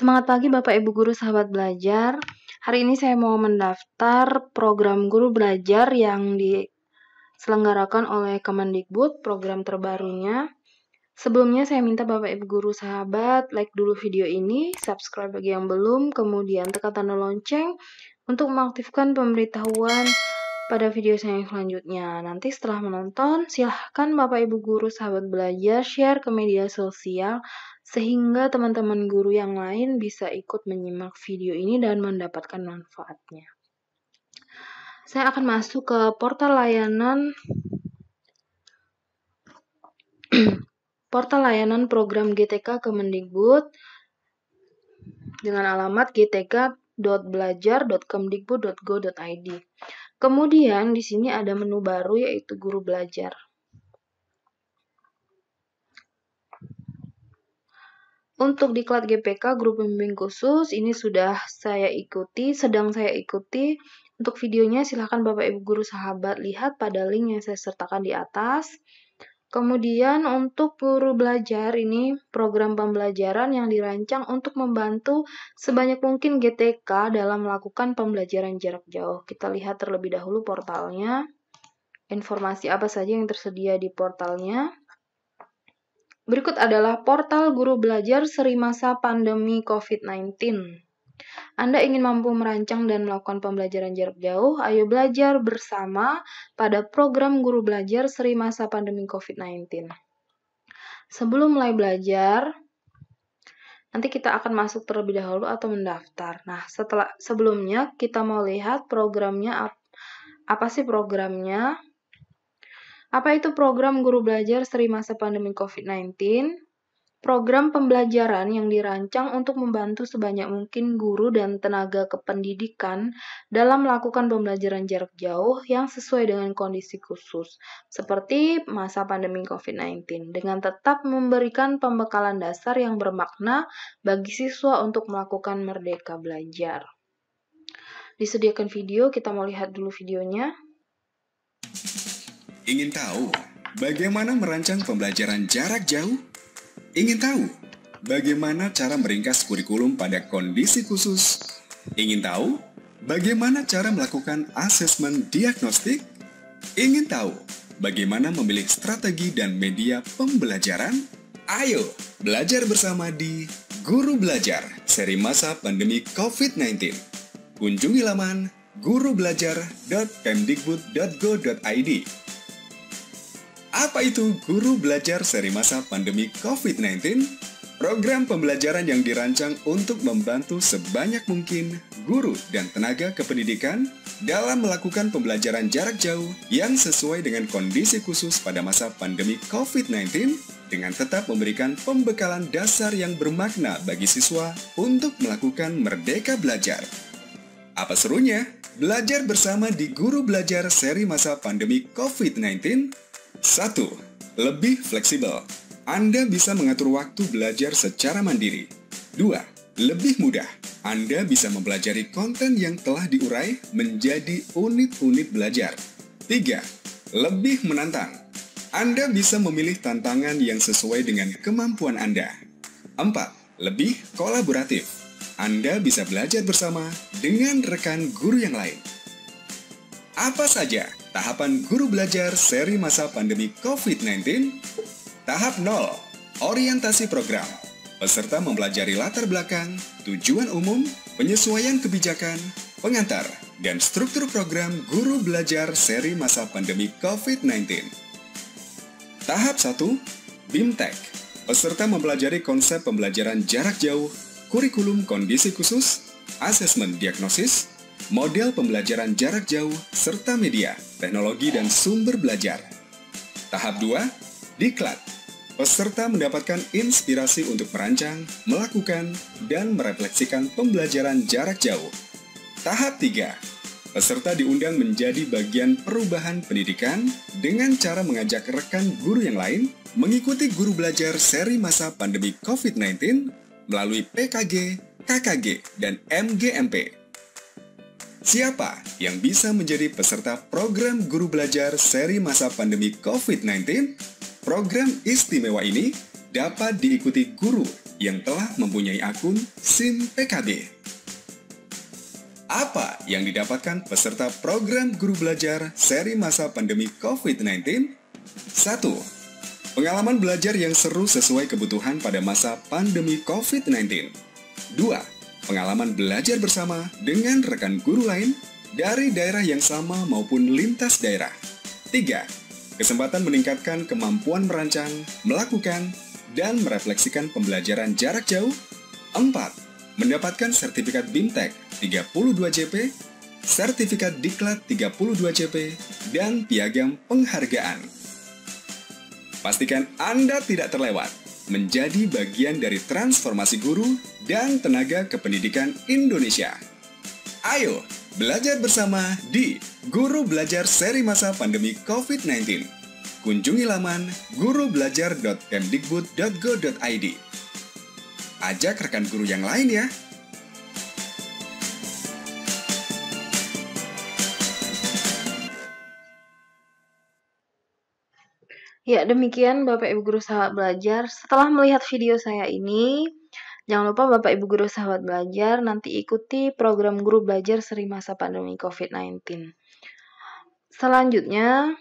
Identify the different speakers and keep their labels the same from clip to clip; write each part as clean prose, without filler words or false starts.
Speaker 1: Semangat pagi Bapak Ibu Guru Sahabat Belajar. Hari ini saya mau mendaftar program guru belajar yang diselenggarakan oleh Kemendikbud, program terbarunya. Sebelumnya saya minta Bapak Ibu Guru Sahabat like dulu video ini, subscribe bagi yang belum, kemudian tekan tanda lonceng untuk mengaktifkan pemberitahuan pada video saya yang selanjutnya. Nanti setelah menonton, silahkan Bapak Ibu Guru Sahabat Belajar share ke media sosial sehingga teman-teman guru yang lain bisa ikut menyimak video ini dan mendapatkan manfaatnya. Saya akan masuk ke portal layanan program GTK Kemendikbud dengan alamat gtk.belajar.kemdikbud.go.id. Kemudian di sini ada menu baru yaitu guru belajar. Untuk diklat GPK Guru Pembimbing Khusus ini sedang saya ikuti. Untuk videonya silahkan Bapak Ibu Guru Sahabat lihat pada link yang saya sertakan di atas. Kemudian untuk guru belajar ini program pembelajaran yang dirancang untuk membantu sebanyak mungkin GTK dalam melakukan pembelajaran jarak jauh. Kita lihat terlebih dahulu portalnya. Informasi apa saja yang tersedia di portalnya. Berikut adalah portal guru belajar seri masa pandemi COVID-19. Anda ingin mampu merancang dan melakukan pembelajaran jarak jauh? Ayo belajar bersama pada program guru belajar seri masa pandemi COVID-19. Sebelum mulai belajar, nanti kita akan masuk terlebih dahulu atau mendaftar. Nah, sebelumnya kita mau lihat programnya. Apa sih programnya? Apa itu program guru belajar seri masa pandemi COVID-19? Program pembelajaran yang dirancang untuk membantu sebanyak mungkin guru dan tenaga kependidikan dalam melakukan pembelajaran jarak jauh yang sesuai dengan kondisi khusus, seperti masa pandemi COVID-19, dengan tetap memberikan pembekalan dasar yang bermakna bagi siswa untuk melakukan merdeka belajar. Disediakan video, kita mau lihat dulu videonya.
Speaker 2: Ingin tahu bagaimana merancang pembelajaran jarak jauh? Ingin tahu bagaimana cara meringkas kurikulum pada kondisi khusus? Ingin tahu bagaimana cara melakukan asesmen diagnostik? Ingin tahu bagaimana memilih strategi dan media pembelajaran? Ayo belajar bersama di Guru Belajar seri masa pandemi COVID-19. Kunjungi laman gurubelajar.kemdikbud.go.id. Apa itu Guru Belajar seri masa pandemi COVID-19? Program pembelajaran yang dirancang untuk membantu sebanyak mungkin guru dan tenaga kependidikan dalam melakukan pembelajaran jarak jauh yang sesuai dengan kondisi khusus pada masa pandemi COVID-19 dengan tetap memberikan pembekalan dasar yang bermakna bagi siswa untuk melakukan merdeka belajar. Apa serunya? Belajar bersama di Guru Belajar seri masa pandemi COVID-19. 1. Lebih fleksibel. Anda bisa mengatur waktu belajar secara mandiri. 2. Lebih mudah. Anda bisa mempelajari konten yang telah diurai menjadi unit-unit belajar. 3. Lebih menantang. Anda bisa memilih tantangan yang sesuai dengan kemampuan Anda. 4. Lebih kolaboratif. Anda bisa belajar bersama dengan rekan guru yang lain. Apa saja tahapan guru belajar seri masa pandemi COVID-19? Tahap 0. Orientasi program. Peserta mempelajari latar belakang, tujuan umum, penyesuaian kebijakan, pengantar, dan struktur program guru belajar seri masa pandemi COVID-19. Tahap 1. BIMTEK. Peserta mempelajari konsep pembelajaran jarak jauh, kurikulum kondisi khusus, asesmen diagnosis, model pembelajaran jarak jauh, serta media, teknologi, dan sumber belajar. Tahap 2, Diklat. Peserta mendapatkan inspirasi untuk merancang, melakukan, dan merefleksikan pembelajaran jarak jauh. Tahap 3, peserta diundang menjadi bagian perubahan pendidikan dengan cara mengajak rekan guru yang lain mengikuti guru belajar seri masa pandemi COVID-19 melalui PKG, KKG, dan MGMP. Siapa yang bisa menjadi peserta program guru belajar seri masa pandemi COVID-19? Program istimewa ini dapat diikuti guru yang telah mempunyai akun SIM PKB. Apa yang didapatkan peserta program Guru Belajar seri masa pandemi COVID-19? 1. Pengalaman belajar yang seru sesuai kebutuhan pada masa pandemi COVID-19. 2. Pengalaman belajar bersama dengan rekan guru lain dari daerah yang sama maupun lintas daerah. 3. Kesempatan meningkatkan kemampuan merancang, melakukan, dan merefleksikan pembelajaran jarak jauh. 4. Mendapatkan sertifikat BIMTEK 32 JP, sertifikat Diklat 32 JP, dan piagam penghargaan. Pastikan Anda tidak terlewat menjadi bagian dari transformasi guru dan tenaga kependidikan Indonesia. Ayo belajar bersama di Guru Belajar seri masa pandemi COVID-19. Kunjungi laman gurubelajar.kemdikbud.go.id. Ajak rekan guru yang lain ya.
Speaker 1: Ya, demikian Bapak Ibu Guru Sahabat Belajar. Setelah melihat video saya ini, jangan lupa Bapak Ibu Guru Sahabat Belajar nanti ikuti program Guru Belajar seri masa pandemi COVID-19. Selanjutnya,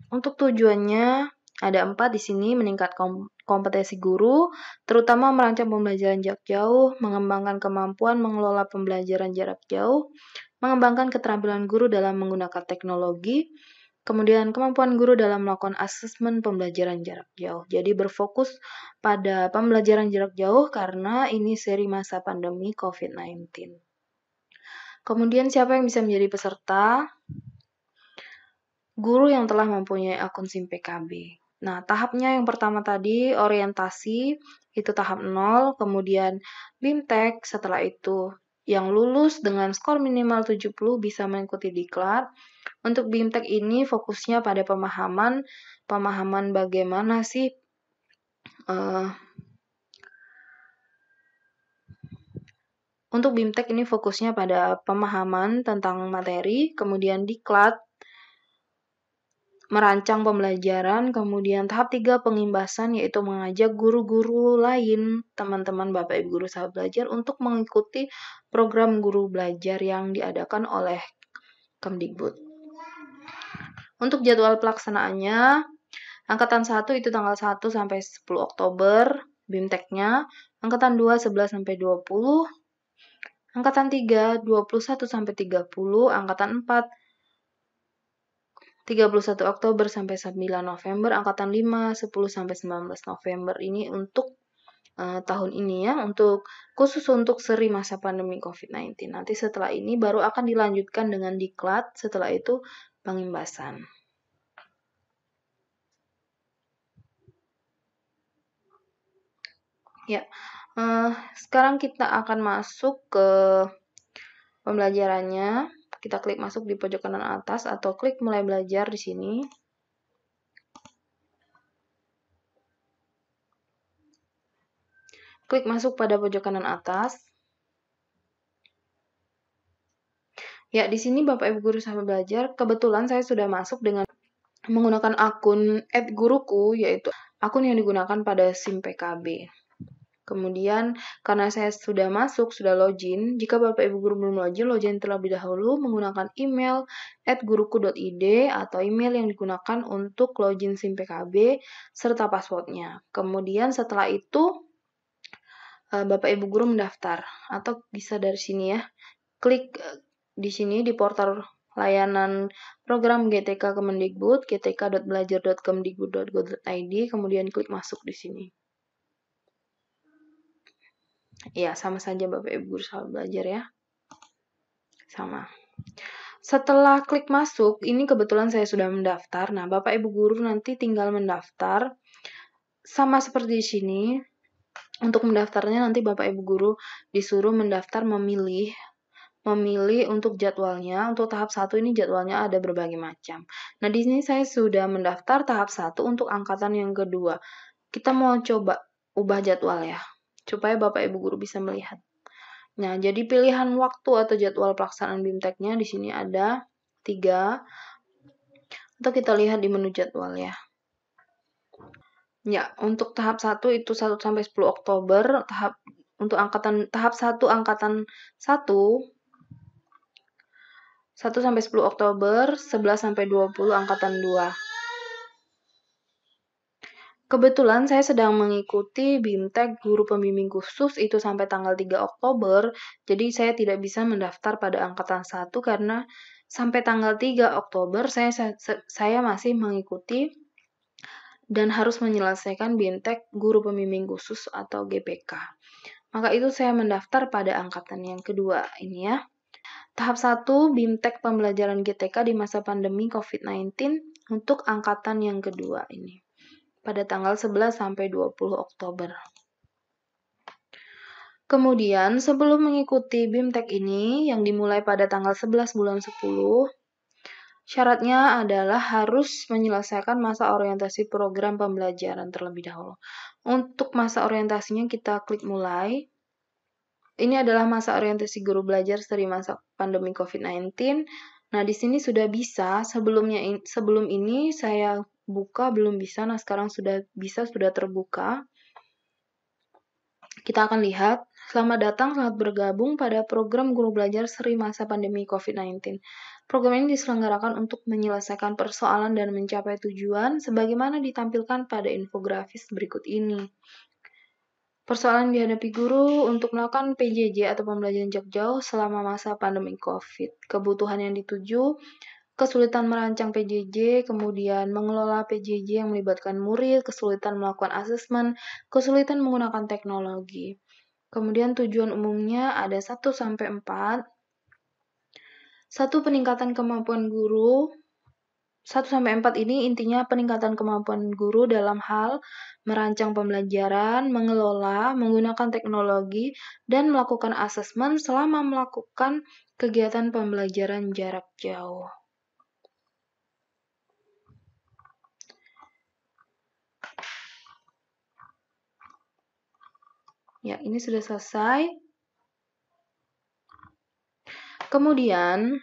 Speaker 1: untuk tujuannya ada 4 di sini, meningkatkan kompetensi guru, terutama merancang pembelajaran jarak jauh, mengembangkan kemampuan mengelola pembelajaran jarak jauh, mengembangkan keterampilan guru dalam menggunakan teknologi, kemudian kemampuan guru dalam melakukan asesmen pembelajaran jarak jauh. Jadi berfokus pada pembelajaran jarak jauh karena ini seri masa pandemi COVID-19. Kemudian siapa yang bisa menjadi peserta? Guru yang telah mempunyai akun SIM PKB. Nah, tahapnya yang pertama tadi orientasi, itu tahap 0, kemudian BIMTEK, setelah itu yang lulus dengan skor minimal 70 bisa mengikuti diklat. Untuk BIMTEK ini fokusnya pada pemahaman bagaimana sih untuk BIMTEK ini fokusnya pada pemahaman tentang materi, kemudian diklat merancang pembelajaran, kemudian tahap 3 pengimbasan yaitu mengajak guru-guru lain, teman-teman Bapak Ibu Guru Sahabat Belajar untuk mengikuti program guru belajar yang diadakan oleh Kemdikbud. Untuk jadwal pelaksanaannya, Angkatan 1 itu tanggal 1 sampai 10 Oktober, BIMTEK-nya, Angkatan 2 11 sampai 20, Angkatan 3 21 sampai 30, Angkatan 4 31 Oktober sampai 9 November, Angkatan 5 10 sampai 19 November. Ini untuk tahun ini ya, khusus untuk seri masa pandemi COVID-19. Nanti setelah ini baru akan dilanjutkan dengan diklat, setelah itu pengimbasan. Ya, sekarang kita akan masuk ke pembelajarannya. Kita klik masuk di pojok kanan atas atau klik mulai belajar di sini. Klik masuk pada pojok kanan atas. Ya, di sini Bapak Ibu Guru Sahabat Belajar, kebetulan saya sudah masuk dengan menggunakan akun @guruku, yaitu akun yang digunakan pada SIM PKB. Kemudian, karena saya sudah masuk, sudah login, jika Bapak Ibu Guru belum login terlebih dahulu menggunakan email @guruku.id atau email yang digunakan untuk login SIM PKB serta passwordnya. Kemudian setelah itu, Bapak Ibu Guru mendaftar, atau bisa dari sini ya, klik di sini di portal layanan program GTK Kemendikbud, gtk.belajar.kemdikbud.go.id, kemudian klik masuk di sini. Ya, sama saja Bapak Ibu Guru Sahabat Belajar ya. Sama. Setelah klik masuk, ini kebetulan saya sudah mendaftar. Nah, Bapak Ibu Guru nanti tinggal mendaftar. Sama seperti di sini. Untuk mendaftarnya nanti Bapak Ibu Guru disuruh mendaftar memilih untuk jadwalnya. Untuk tahap 1 ini jadwalnya ada berbagai macam. Nah, di sini saya sudah mendaftar tahap 1 untuk angkatan yang kedua. Kita mau coba ubah jadwal ya, supaya Bapak Ibu Guru bisa melihat. Nah, jadi pilihan waktu atau jadwal pelaksanaan BIMTEK-nya di sini ada 3. Atau kita lihat di menu jadwal ya. Ya, untuk tahap 1 itu 1 sampai 10 Oktober, tahap 1 angkatan 1 sampai 10 Oktober, 11 sampai 20 angkatan 2. Kebetulan saya sedang mengikuti BIMTEK Guru Pembimbing Khusus itu sampai tanggal 3 Oktober, jadi saya tidak bisa mendaftar pada angkatan 1 karena sampai tanggal 3 Oktober saya masih mengikuti dan harus menyelesaikan BIMTEK Guru Pembimbing Khusus atau GPK. Maka itu saya mendaftar pada angkatan yang kedua ini ya. Tahap 1 BIMTEK Pembelajaran GTK di masa pandemi COVID-19 untuk angkatan yang kedua ini pada tanggal 11 sampai 20 Oktober. Kemudian, sebelum mengikuti BIMTEK ini yang dimulai pada tanggal 11 bulan 10, syaratnya adalah harus menyelesaikan masa orientasi program pembelajaran terlebih dahulu. Untuk masa orientasinya kita klik mulai. Ini adalah masa orientasi guru belajar dari masa pandemi COVID-19. Nah, di sini sudah bisa, sebelum ini saya buka belum bisa, nah sekarang sudah bisa, sudah terbuka. Kita akan lihat, selamat datang, selamat bergabung pada program guru belajar seri masa pandemi COVID-19. Program ini diselenggarakan untuk menyelesaikan persoalan dan mencapai tujuan sebagaimana ditampilkan pada infografis berikut ini. Persoalan dihadapi guru untuk melakukan PJJ atau pembelajaran jarak jauh selama masa pandemi COVID. Kebutuhan yang dituju, kesulitan merancang PJJ, kemudian mengelola PJJ yang melibatkan murid, kesulitan melakukan asesmen, kesulitan menggunakan teknologi. Kemudian tujuan umumnya ada 1-4. 1. Peningkatan kemampuan guru. 1-4 ini intinya peningkatan kemampuan guru dalam hal merancang pembelajaran, mengelola, menggunakan teknologi, dan melakukan asesmen selama melakukan kegiatan pembelajaran jarak jauh. Ya, ini sudah selesai. Kemudian,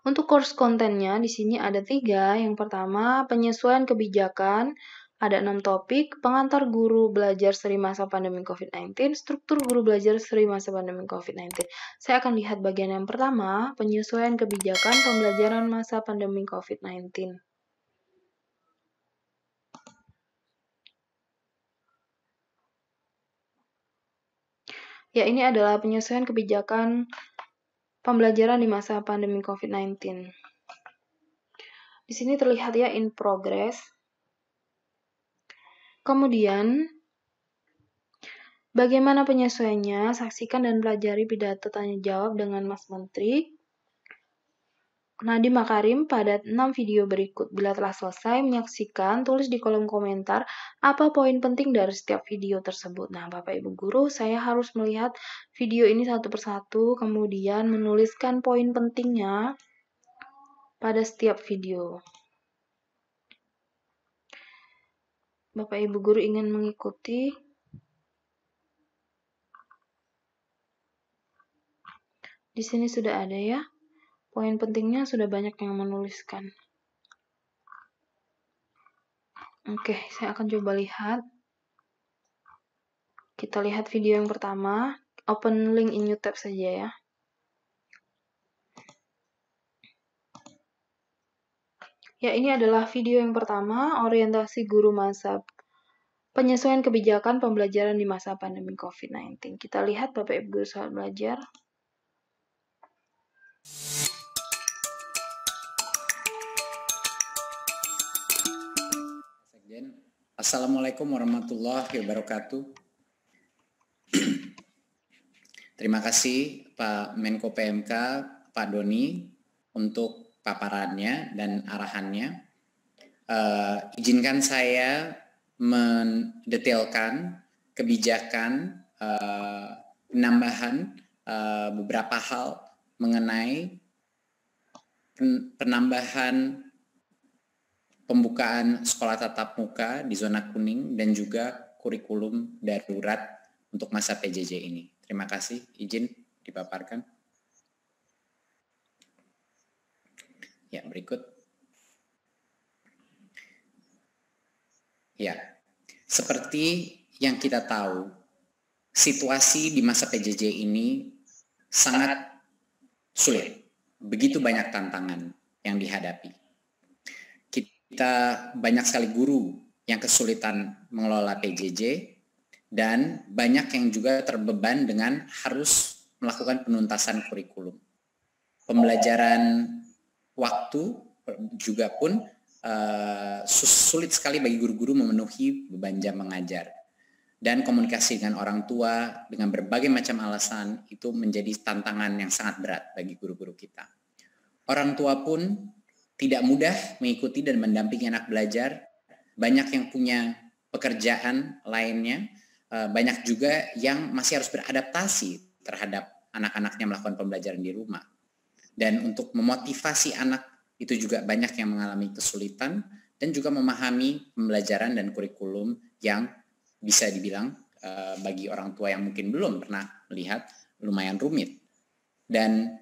Speaker 1: untuk course kontennya di sini ada 3. Yang pertama, penyesuaian kebijakan. Ada 6 topik, pengantar guru belajar seri masa pandemi COVID-19, struktur guru belajar seri masa pandemi COVID-19. Saya akan lihat bagian yang pertama, penyesuaian kebijakan pembelajaran masa pandemi COVID-19. Ya, ini adalah penyesuaian kebijakan pembelajaran di masa pandemi COVID-19. Di sini terlihat ya in progress. Kemudian, bagaimana penyesuaiannya? Saksikan dan pelajari pidato tanya jawab dengan Mas Menteri Nadiem Makarim pada 6 video berikut. Bila telah selesai menyaksikan, tulis di kolom komentar apa poin penting dari setiap video tersebut. Nah, Bapak Ibu Guru, saya harus melihat video ini satu persatu, kemudian menuliskan poin pentingnya pada setiap video. Bapak Ibu Guru ingin mengikuti? Di sini sudah ada ya. Poin pentingnya sudah banyak yang menuliskan. Oke, saya akan coba lihat. Kita lihat video yang pertama. Open link in YouTube saja ya. Ya, ini adalah video yang pertama, orientasi guru masa penyesuaian kebijakan pembelajaran di masa pandemi COVID-19. Kita lihat Bapak Ibu Guru sahabat belajar.
Speaker 3: Assalamualaikum warahmatullahi wabarakatuh. Terima kasih Pak Menko PMK, Pak Doni, untuk paparannya dan arahannya. Izinkan saya mendetailkan kebijakan penambahan beberapa hal mengenai penambahan pembukaan sekolah tatap muka di zona kuning dan juga kurikulum darurat untuk masa PJJ ini. Terima kasih, izin dipaparkan. Ya, berikut. Ya, seperti yang kita tahu, situasi di masa PJJ ini sangat sulit. Begitu banyak tantangan yang dihadapi. Kita banyak sekali guru yang kesulitan mengelola PJJ dan banyak yang juga terbeban dengan harus melakukan penuntasan kurikulum. Pembelajaran waktu juga pun sulit sekali bagi guru-guru memenuhi beban jam mengajar. Dan komunikasi dengan orang tua dengan berbagai macam alasan itu menjadi tantangan yang sangat berat bagi guru-guru kita. Orang tua pun tidak mudah mengikuti dan mendampingi anak belajar. Banyak yang punya pekerjaan lainnya, banyak juga yang masih harus beradaptasi terhadap anak-anaknya melakukan pembelajaran di rumah. Dan untuk memotivasi anak itu juga banyak yang mengalami kesulitan dan juga memahami pembelajaran dan kurikulum yang bisa dibilang bagi orang tua yang mungkin belum pernah melihat lumayan rumit. Dan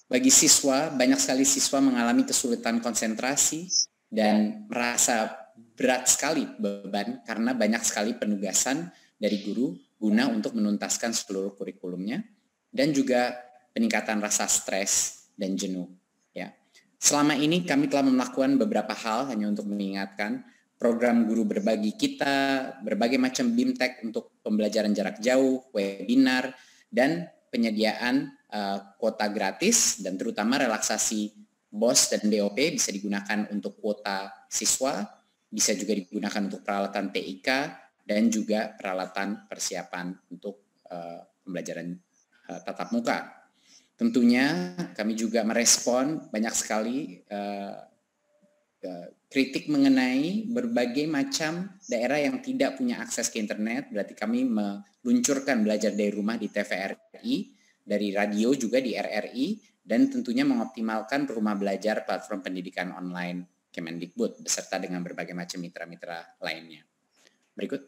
Speaker 3: bagi siswa, banyak sekali siswa mengalami kesulitan konsentrasi dan merasa berat sekali beban karena banyak sekali penugasan dari guru guna untuk menuntaskan seluruh kurikulumnya dan juga peningkatan rasa stres dan jenuh. Ya. Selama ini kami telah melakukan beberapa hal hanya untuk mengingatkan program guru berbagi kita, berbagai macam BIMTEK untuk pembelajaran jarak jauh, webinar, dan penyediaan kuota gratis dan terutama relaksasi BOS dan BOP bisa digunakan untuk kuota siswa, bisa juga digunakan untuk peralatan TIK dan juga peralatan persiapan untuk pembelajaran tatap muka. Tentunya kami juga merespon banyak sekali kritik mengenai berbagai macam daerah yang tidak punya akses ke internet. Berarti kami meluncurkan belajar dari rumah di TVRI, dari radio juga di RRI, dan tentunya mengoptimalkan rumah belajar platform pendidikan online Kemendikbud beserta dengan berbagai macam mitra-mitra lainnya. Berikut.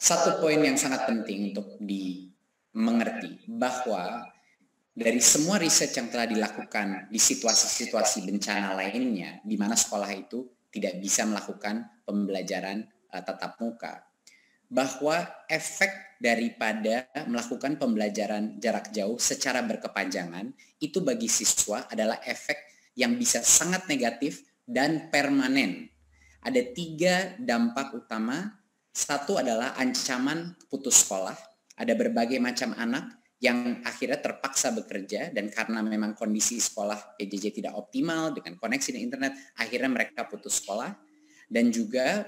Speaker 3: Satu poin yang sangat penting untuk dimengerti bahwa dari semua riset yang telah dilakukan di situasi-situasi bencana lainnya, di mana sekolah itu tidak bisa melakukan pembelajaran tatap muka, bahwa efek daripada melakukan pembelajaran jarak jauh secara berkepanjangan itu bagi siswa adalah efek yang bisa sangat negatif dan permanen. Ada 3 dampak utama. Satu adalah ancaman putus sekolah. Ada berbagai macam anak yang akhirnya terpaksa bekerja dan karena memang kondisi sekolah PJJ tidak optimal dengan koneksi dan internet, akhirnya mereka putus sekolah. Dan juga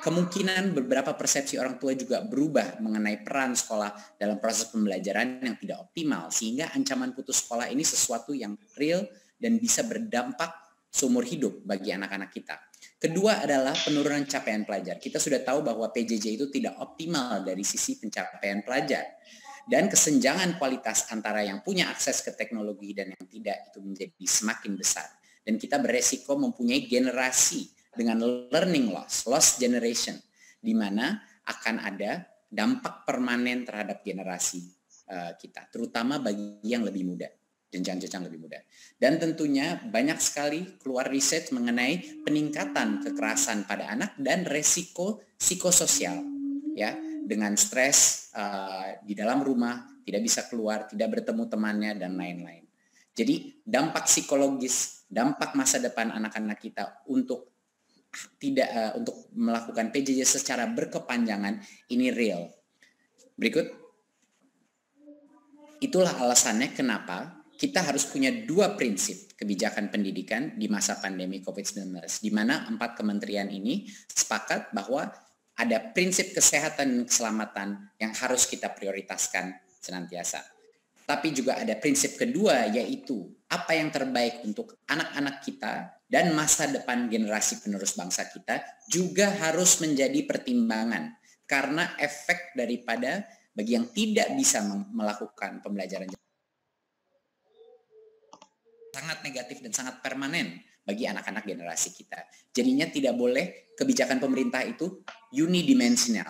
Speaker 3: kemungkinan beberapa persepsi orang tua juga berubah mengenai peran sekolah dalam proses pembelajaran yang tidak optimal, sehingga ancaman putus sekolah ini sesuatu yang real dan bisa berdampak seumur hidup bagi anak-anak kita. Kedua adalah penurunan capaian pelajar. Kita sudah tahu bahwa PJJ itu tidak optimal dari sisi pencapaian pelajar. Dan kesenjangan kualitas antara yang punya akses ke teknologi dan yang tidak itu menjadi semakin besar. Dan kita beresiko mempunyai generasi dengan learning loss generation, di mana akan ada dampak permanen terhadap generasi kita, terutama bagi yang lebih muda, jenjang-jenjang lebih muda. Dan tentunya banyak sekali keluar riset mengenai peningkatan kekerasan pada anak dan resiko psikososial, ya, dengan stres di dalam rumah, tidak bisa keluar, tidak bertemu temannya, dan lain-lain. Jadi dampak psikologis, dampak masa depan anak-anak kita untuk untuk melakukan PJJ secara berkepanjangan ini real. Berikut. Itulah alasannya kenapa kita harus punya 2 prinsip kebijakan pendidikan di masa pandemi COVID-19, di mana 4 kementerian ini sepakat bahwa ada prinsip kesehatan dan keselamatan yang harus kita prioritaskan senantiasa. Tapi juga ada prinsip kedua, yaitu apa yang terbaik untuk anak-anak kita dan masa depan generasi penerus bangsa kita juga harus menjadi pertimbangan. Karena efek daripada bagi yang tidak bisa melakukan pembelajaran sangat negatif dan sangat permanen bagi anak-anak generasi kita. Jadinya tidak boleh kebijakan pemerintah itu unidimensional,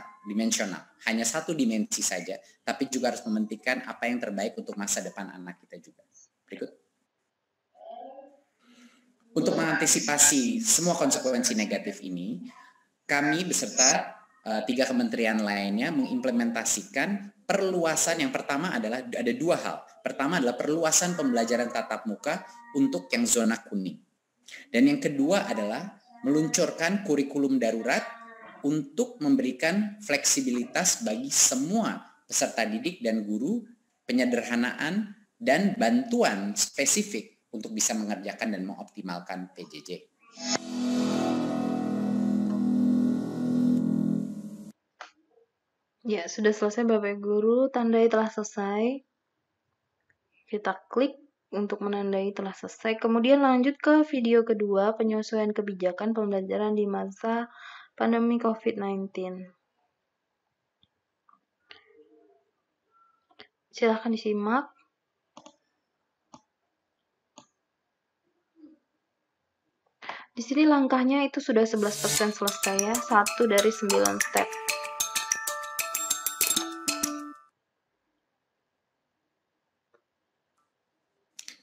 Speaker 3: hanya satu dimensi saja, tapi juga harus mementingkan apa yang terbaik untuk masa depan anak kita juga. Berikut. Untuk mengantisipasi semua konsekuensi negatif ini, kami beserta 3 kementerian lainnya mengimplementasikan perluasan. Yang pertama adalah ada 2 hal. Pertama adalah perluasan pembelajaran tatap muka untuk yang zona kuning. Dan yang kedua adalah meluncurkan kurikulum darurat untuk memberikan fleksibilitas bagi semua peserta didik dan guru, penyederhanaan dan bantuan spesifik untuk bisa mengerjakan dan mengoptimalkan PJJ.
Speaker 1: Ya, sudah selesai Bapak Ibu Guru, tandai telah selesai. Kita klik untuk menandai telah selesai. Kemudian lanjut ke video kedua, penyesuaian kebijakan pembelajaran di masa pandemi COVID-19. Silahkan disimak. Di sini langkahnya itu sudah 11% selesai ya, 1 dari 9 step.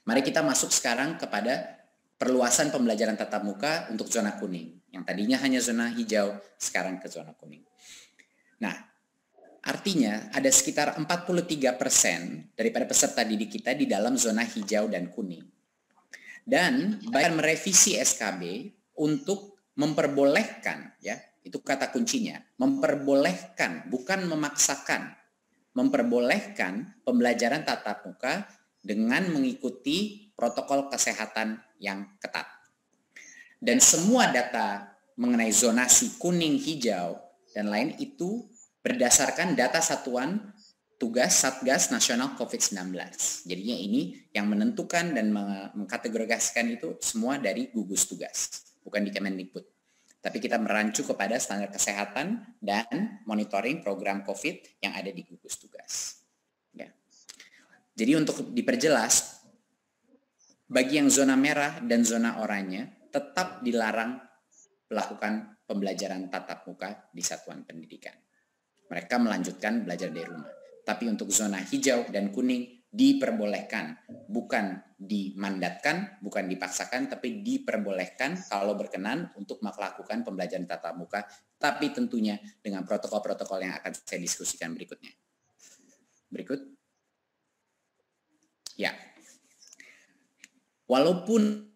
Speaker 3: Mari kita masuk sekarang kepada perluasan pembelajaran tatap muka untuk zona kuning. Yang tadinya hanya zona hijau, sekarang ke zona kuning. Nah, artinya ada sekitar 43% daripada peserta didik kita di dalam zona hijau dan kuning. Dan bahkan merevisi SKB untuk memperbolehkan, ya, itu kata kuncinya, memperbolehkan, bukan memaksakan, memperbolehkan pembelajaran tatap muka dengan mengikuti protokol kesehatan yang ketat. Dan semua data mengenai zonasi kuning, hijau, dan lain itu berdasarkan data satuan tugas Satgas Nasional COVID-19. Jadinya ini yang menentukan dan mengkategorisasikan itu semua dari gugus tugas, bukan di Kemendikbud. Tapi kita merancu kepada standar kesehatan dan monitoring program COVID yang ada di gugus tugas. Ya. Jadi untuk diperjelas, bagi yang zona merah dan zona oranye tetap dilarang melakukan pembelajaran tatap muka di satuan pendidikan. Mereka melanjutkan belajar dari rumah. Tapi untuk zona hijau dan kuning diperbolehkan, bukan dimandatkan, bukan dipaksakan, tapi diperbolehkan kalau berkenan untuk melakukan pembelajaran tatap muka, tapi tentunya dengan protokol-protokol yang akan saya diskusikan berikutnya. Berikut. Ya. Walaupun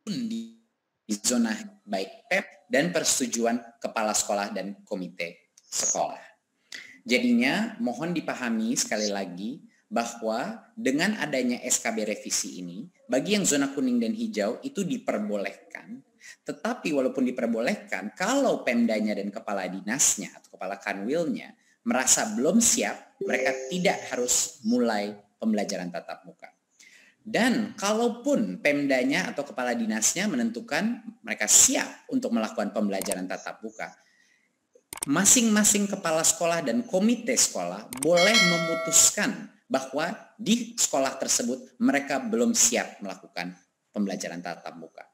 Speaker 3: di zona baik PEP dan persetujuan kepala sekolah dan komite sekolah. Jadinya mohon dipahami sekali lagi bahwa dengan adanya SKB revisi ini, bagi yang zona kuning dan hijau itu diperbolehkan, tetapi walaupun diperbolehkan, kalau Pemdanya dan kepala dinasnya atau kepala kanwilnya merasa belum siap, mereka tidak harus mulai pembelajaran tatap muka. Dan kalaupun Pemdanya atau kepala dinasnya menentukan mereka siap untuk melakukan pembelajaran tatap muka, masing-masing kepala sekolah dan komite sekolah boleh memutuskan bahwa di sekolah tersebut mereka belum siap melakukan pembelajaran tatap muka.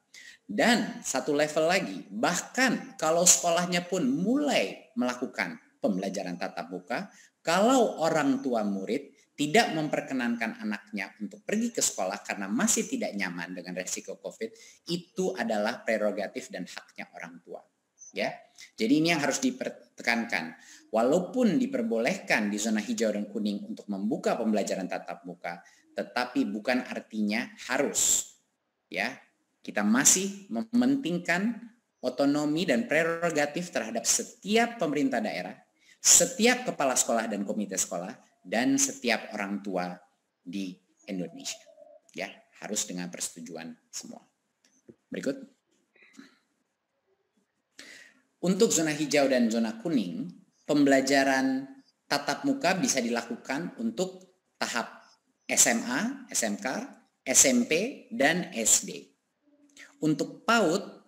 Speaker 3: Dan satu level lagi, bahkan kalau sekolahnya pun mulai melakukan pembelajaran tatap muka, kalau orang tua murid tidak memperkenankan anaknya untuk pergi ke sekolah karena masih tidak nyaman dengan resiko COVID, itu adalah prerogatif dan haknya orang tua. Ya, jadi ini yang harus dipertekankan. Walaupun diperbolehkan di zona hijau dan kuning untuk membuka pembelajaran tatap muka, tetapi bukan artinya harus. Ya, kita masih mementingkan otonomi dan prerogatif terhadap setiap pemerintah daerah, setiap kepala sekolah dan komite sekolah, dan setiap orang tua di Indonesia. Ya, harus dengan persetujuan semua. Berikut. Untuk zona hijau dan zona kuning, pembelajaran tatap muka bisa dilakukan untuk tahap SMA, SMK, SMP, dan SD. Untuk PAUD,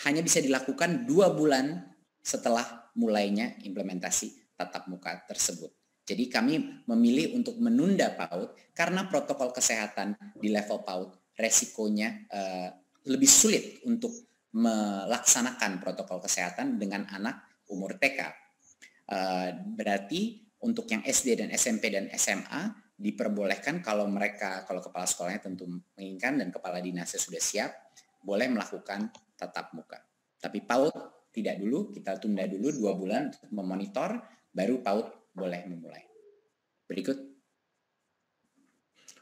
Speaker 3: hanya bisa dilakukan 2 bulan setelah mulainya implementasi tatap muka tersebut. Jadi kami memilih untuk menunda PAUD karena protokol kesehatan di level PAUD resikonya lebih sulit untuk melaksanakan protokol kesehatan dengan anak umur TK. Berarti untuk yang SD dan SMP dan SMA diperbolehkan kalau kepala sekolahnya tentu menginginkan dan kepala dinasnya sudah siap, boleh melakukan tatap muka. Tapi PAUD tidak dulu, kita tunda dulu 2 bulan untuk memonitor, baru PAUD boleh memulai. Berikut.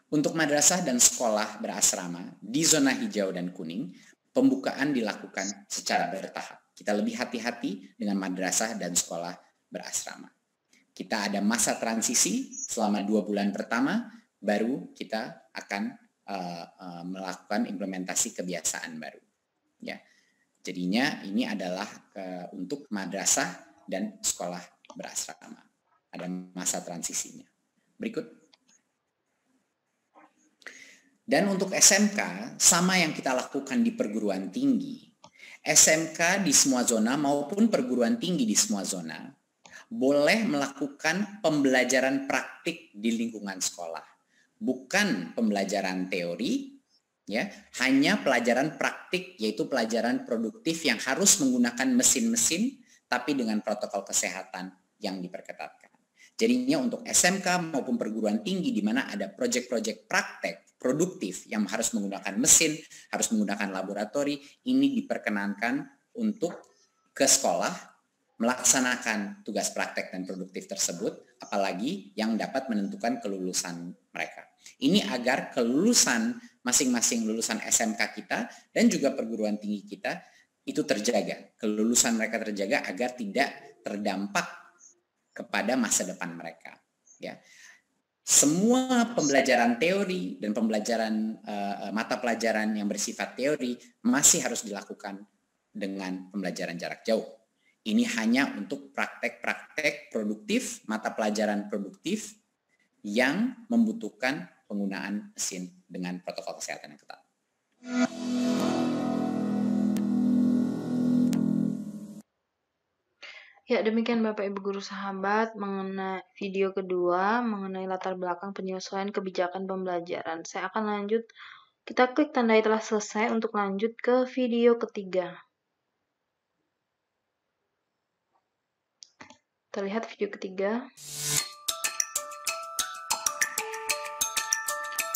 Speaker 3: Untuk madrasah dan sekolah berasrama di zona hijau dan kuning, pembukaan dilakukan secara bertahap. Kita lebih hati-hati dengan madrasah dan sekolah berasrama. Kita ada masa transisi selama 2 bulan pertama, baru kita akan melakukan implementasi kebiasaan baru. Ya, jadinya ini adalah untuk madrasah dan sekolah berasrama. Ada masa transisinya. Berikut. Dan untuk SMK, sama yang kita lakukan di perguruan tinggi. SMK di semua zona maupun perguruan tinggi di semua zona boleh melakukan pembelajaran praktik di lingkungan sekolah. Bukan pembelajaran teori, ya, hanya pelajaran praktik, yaitu pelajaran produktif yang harus menggunakan mesin-mesin tapi dengan protokol kesehatan yang diperketatkan. Jadinya untuk SMK maupun perguruan tinggi di mana ada proyek-proyek praktek produktif yang harus menggunakan mesin, harus menggunakan laboratori, ini diperkenankan untuk ke sekolah melaksanakan tugas praktek dan produktif tersebut, apalagi yang dapat menentukan kelulusan mereka. Ini agar kelulusan masing-masing lulusan SMK kita dan juga perguruan tinggi kita itu terjaga, kelulusan mereka terjaga agar tidak terdampak kepada masa depan mereka. Ya. Semua pembelajaran teori dan pembelajaran mata pelajaran yang bersifat teori masih harus dilakukan dengan pembelajaran jarak jauh. Ini hanya untuk praktek-praktek produktif, mata pelajaran produktif yang membutuhkan penggunaan mesin dengan protokol kesehatan yang ketat.
Speaker 1: Ya, demikian Bapak Ibu Guru Sahabat mengenai video kedua mengenai latar belakang penyesuaian kebijakan pembelajaran. Saya akan lanjut, kita klik tanda telah selesai untuk lanjut ke video ketiga. Kita lihat video ketiga.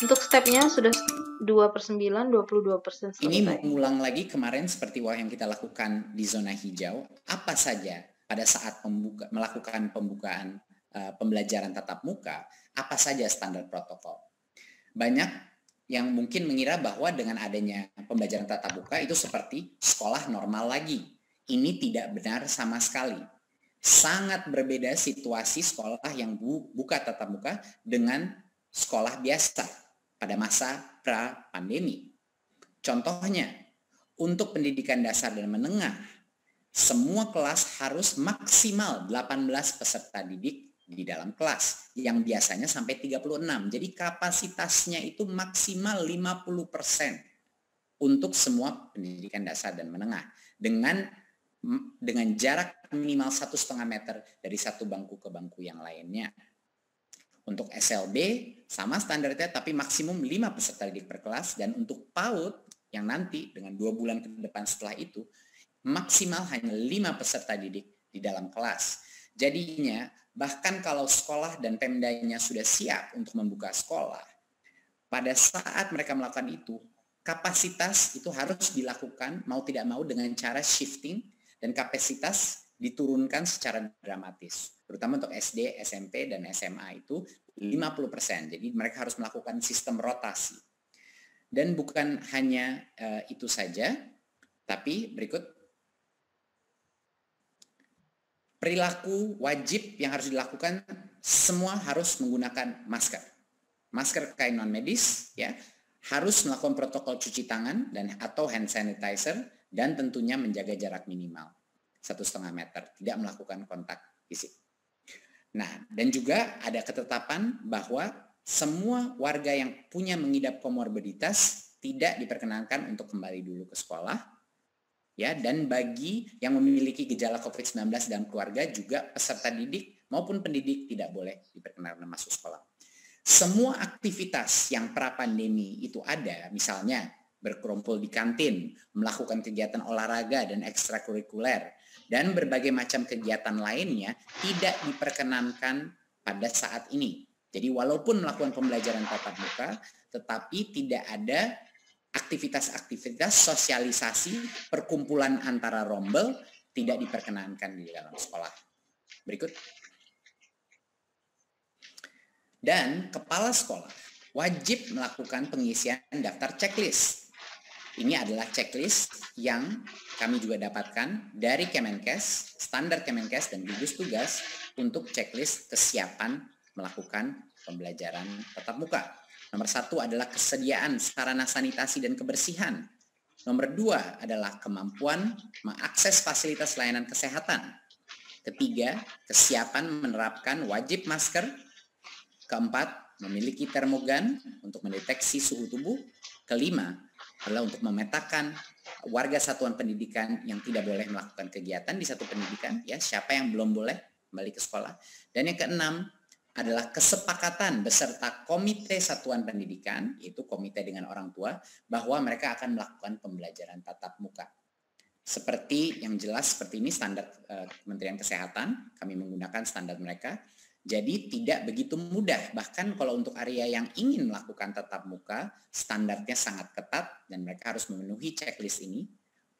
Speaker 1: Untuk stepnya sudah 2/9, 22% selesai.
Speaker 3: Ini mengulang lagi kemarin seperti yang kita lakukan di zona hijau, apa saja pada saat melakukan pembukaan pembelajaran tatap muka, apa saja standar protokol. Banyak yang mungkin mengira bahwa dengan adanya pembelajaran tatap muka itu seperti sekolah normal lagi. Ini tidak benar sama sekali. Sangat berbeda situasi sekolah yang buka tatap muka dengan sekolah biasa pada masa pra-pandemi. Contohnya, untuk pendidikan dasar dan menengah, semua kelas harus maksimal 18 peserta didik di dalam kelas, yang biasanya sampai 36. Jadi kapasitasnya itu maksimal 50% untuk semua pendidikan dasar dan menengah. Dengan jarak minimal 1,5 meter dari satu bangku ke bangku yang lainnya. Untuk SLB sama standarnya tapi maksimum 5 peserta didik per kelas, dan untuk PAUD yang nanti dengan 2 bulan ke depan setelah itu maksimal hanya 5 peserta didik di dalam kelas. Jadinya bahkan kalau sekolah dan Pemdanya sudah siap untuk membuka sekolah, pada saat mereka melakukan itu, kapasitas itu harus dilakukan mau tidak mau dengan cara shifting, dan kapasitas diturunkan secara dramatis. Terutama untuk SD, SMP, dan SMA itu 50%. Jadi mereka harus melakukan sistem rotasi. Dan bukan hanya itu saja, tapi berikut. Perilaku wajib yang harus dilakukan, semua harus menggunakan masker. Masker kain non medis, ya, harus melakukan protokol cuci tangan atau hand sanitizer, dan tentunya menjaga jarak minimal 1,5 meter, tidak melakukan kontak fisik. Nah, dan juga ada ketetapan bahwa semua warga yang punya mengidap komorbiditas tidak diperkenankan untuk kembali dulu ke sekolah. Ya, dan bagi yang memiliki gejala COVID-19 dalam keluarga, juga peserta didik maupun pendidik tidak boleh diperkenankan masuk sekolah. Semua aktivitas yang pra-pandemi itu ada, misalnya berkumpul di kantin, melakukan kegiatan olahraga dan ekstrakurikuler, dan berbagai macam kegiatan lainnya tidak diperkenankan pada saat ini. Jadi walaupun melakukan pembelajaran tatap muka, tetapi tidak ada aktivitas-aktivitas sosialisasi, perkumpulan antara rombel tidak diperkenankan di dalam sekolah. Berikut. Dan kepala sekolah wajib melakukan pengisian daftar checklist. Ini adalah checklist yang kami juga dapatkan dari Kemenkes, standar Kemenkes dan gugus tugas untuk checklist kesiapan melakukan pembelajaran tatap muka. Nomor 1 adalah kesediaan sarana sanitasi dan kebersihan. Nomor 2 adalah kemampuan mengakses fasilitas layanan kesehatan. Ketiga, kesiapan menerapkan wajib masker. Keempat, memiliki termogan untuk mendeteksi suhu tubuh. Kelima, adalah untuk memetakan warga satuan pendidikan yang tidak boleh melakukan kegiatan di satu pendidikan, ya, siapa yang belum boleh kembali ke sekolah. Dan yang keenam adalah kesepakatan beserta komite satuan pendidikan, yaitu komite dengan orang tua, bahwa mereka akan melakukan pembelajaran tatap muka. Seperti yang jelas seperti ini standar Kementerian Kesehatan, kami menggunakan standar mereka. Jadi tidak begitu mudah, bahkan kalau untuk area yang ingin melakukan tatap muka, standarnya sangat ketat dan mereka harus memenuhi checklist ini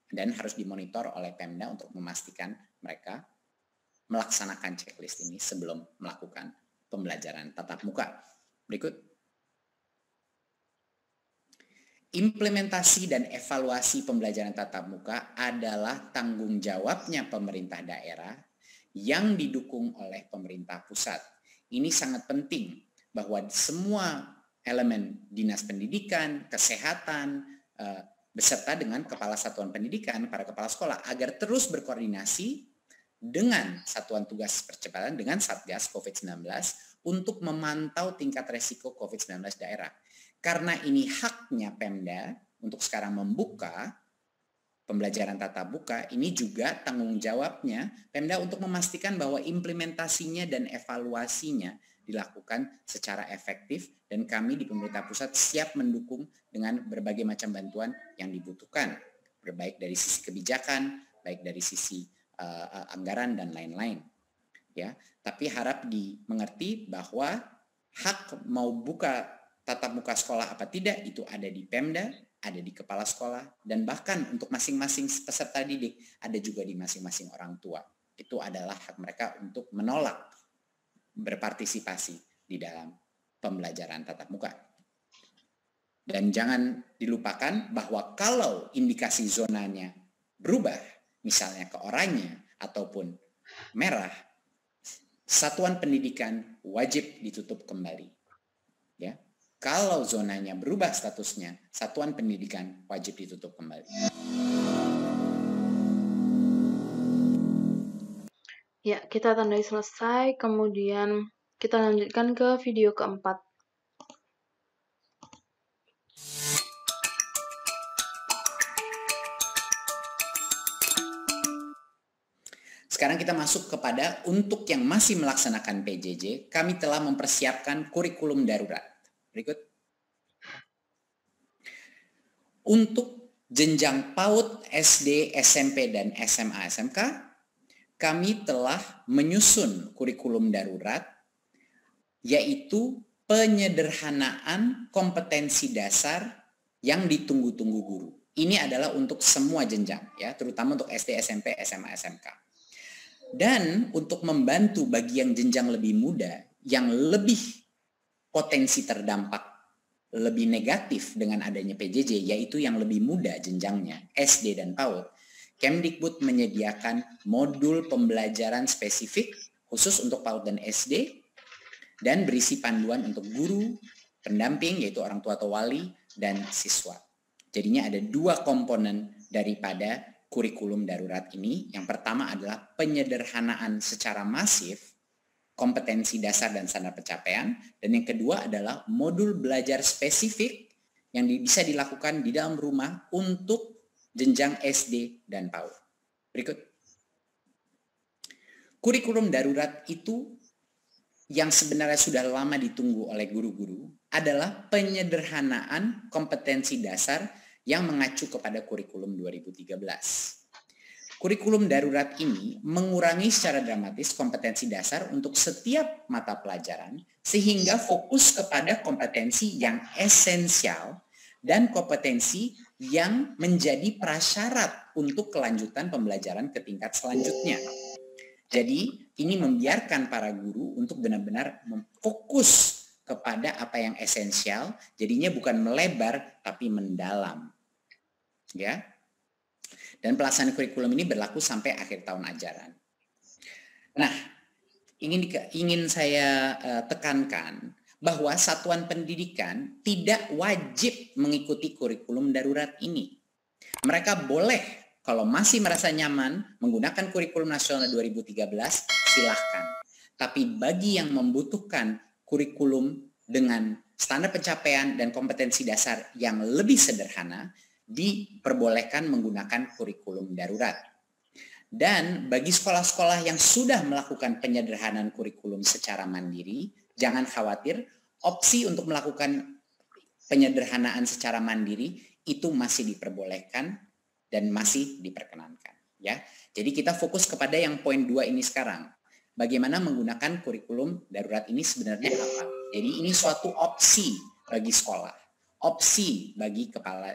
Speaker 3: dan harus dimonitor oleh Pemda untuk memastikan mereka melaksanakan checklist ini sebelum melakukan pembelajaran tatap muka. Berikut. Implementasi dan evaluasi pembelajaran tatap muka adalah tanggung jawabnya pemerintah daerah yang didukung oleh pemerintah pusat. Ini sangat penting bahwa semua elemen dinas pendidikan, kesehatan, beserta dengan kepala satuan pendidikan, para kepala sekolah, agar terus berkoordinasi dengan satuan tugas percepatan, dengan Satgas COVID-19 untuk memantau tingkat resiko COVID-19 daerah. Karena ini haknya Pemda untuk sekarang membuka pembelajaran tatap muka, ini juga tanggung jawabnya Pemda untuk memastikan bahwa implementasinya dan evaluasinya dilakukan secara efektif dan kami di pemerintah pusat siap mendukung dengan berbagai macam bantuan yang dibutuhkan, baik dari sisi kebijakan, baik dari sisi anggaran dan lain-lain. Ya, tapi harap dimengerti bahwa hak mau buka tatap muka sekolah apa tidak itu ada di Pemda, ada di kepala sekolah, dan bahkan untuk masing-masing peserta didik ada juga di masing-masing orang tua. Itu adalah hak mereka untuk menolak berpartisipasi di dalam pembelajaran tatap muka. Dan jangan dilupakan bahwa kalau indikasi zonanya berubah, misalnya ke oranye ataupun merah, satuan pendidikan wajib ditutup kembali. Ya. Kalau zonanya berubah statusnya, satuan pendidikan wajib ditutup kembali.
Speaker 1: Ya, kita tandai selesai, kemudian kita lanjutkan ke video keempat.
Speaker 3: Sekarang kita masuk kepada untuk yang masih melaksanakan PJJ, kami telah mempersiapkan kurikulum darurat. Berikut. Untuk jenjang PAUD, SD, SMP, dan SMA, SMK, kami telah menyusun kurikulum darurat, yaitu penyederhanaan kompetensi dasar yang ditunggu-tunggu guru. Ini adalah untuk semua jenjang, ya, terutama untuk SD, SMP, SMA, SMK. Dan untuk membantu bagi yang jenjang lebih muda, yang lebih potensi terdampak lebih negatif dengan adanya PJJ, yaitu yang lebih muda jenjangnya, SD dan PAUD, Kemdikbud menyediakan modul pembelajaran spesifik khusus untuk PAUD dan SD, dan berisi panduan untuk guru, pendamping, yaitu orang tua atau wali, dan siswa. Jadinya ada dua komponen daripada kurikulum darurat ini. Yang pertama adalah penyederhanaan secara masif kompetensi dasar dan standar pencapaian, dan yang kedua adalah modul belajar spesifik yang bisa dilakukan di dalam rumah untuk jenjang SD dan PAUD. Berikut. Kurikulum darurat itu yang sebenarnya sudah lama ditunggu oleh guru-guru adalah penyederhanaan kompetensi dasar yang mengacu kepada kurikulum 2013. Kurikulum darurat ini mengurangi secara dramatis kompetensi dasar untuk setiap mata pelajaran sehingga fokus kepada kompetensi yang esensial dan kompetensi yang menjadi prasyarat untuk kelanjutan pembelajaran ke tingkat selanjutnya. Jadi ini membiarkan para guru untuk benar-benar fokus kepada apa yang esensial, jadinya bukan melebar tapi mendalam. Ya. Dan pelaksanaan kurikulum ini berlaku sampai akhir tahun ajaran. Nah, ingin saya tekankan bahwa satuan pendidikan tidak wajib mengikuti kurikulum darurat ini. Mereka boleh, kalau masih merasa nyaman menggunakan kurikulum nasional 2013, silahkan. Tapi bagi yang membutuhkan kurikulum dengan standar pencapaian dan kompetensi dasar yang lebih sederhana, diperbolehkan menggunakan kurikulum darurat. Dan bagi sekolah-sekolah yang sudah melakukan penyederhanaan kurikulum secara mandiri, jangan khawatir, opsi untuk melakukan penyederhanaan secara mandiri itu masih diperbolehkan dan masih diperkenankan. Ya, jadi kita fokus kepada yang poin 2 ini sekarang. Bagaimana menggunakan kurikulum darurat ini sebenarnya apa? Jadi ini suatu opsi bagi sekolah. Opsi bagi kepala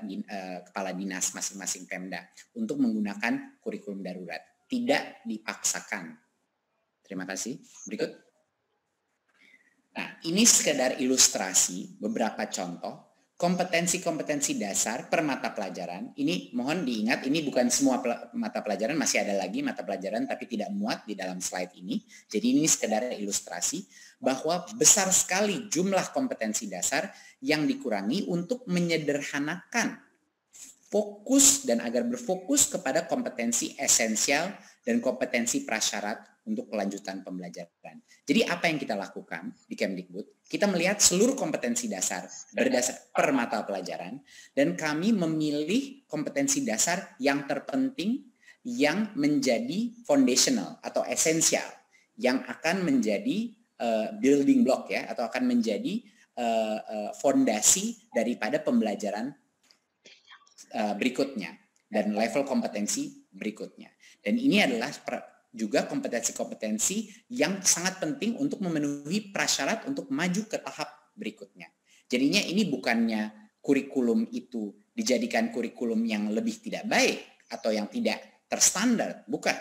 Speaker 3: dinas masing-masing Pemda untuk menggunakan kurikulum darurat. Tidak dipaksakan. Terima kasih. Berikut. Nah, ini sekedar ilustrasi beberapa contoh kompetensi-kompetensi dasar per mata pelajaran. Ini mohon diingat, ini bukan semua mata pelajaran, masih ada lagi mata pelajaran tapi tidak muat di dalam slide ini. Jadi ini sekedar ilustrasi bahwa besar sekali jumlah kompetensi dasar yang dikurangi untuk menyederhanakan fokus dan agar berfokus kepada kompetensi esensial dan kompetensi prasyarat untuk kelanjutan pembelajaran. Jadi apa yang kita lakukan di Kemdikbud? Kita melihat seluruh kompetensi dasar berdasar per mata pelajaran dan kami memilih kompetensi dasar yang terpenting yang menjadi foundational atau esensial yang akan menjadi building block ya atau akan menjadi fondasi daripada pembelajaran berikutnya dan level kompetensi berikutnya. Dan ini adalah juga kompetensi-kompetensi yang sangat penting untuk memenuhi prasyarat untuk maju ke tahap berikutnya. Jadinya ini bukannya kurikulum itu dijadikan kurikulum yang lebih tidak baik atau yang tidak terstandar, bukan.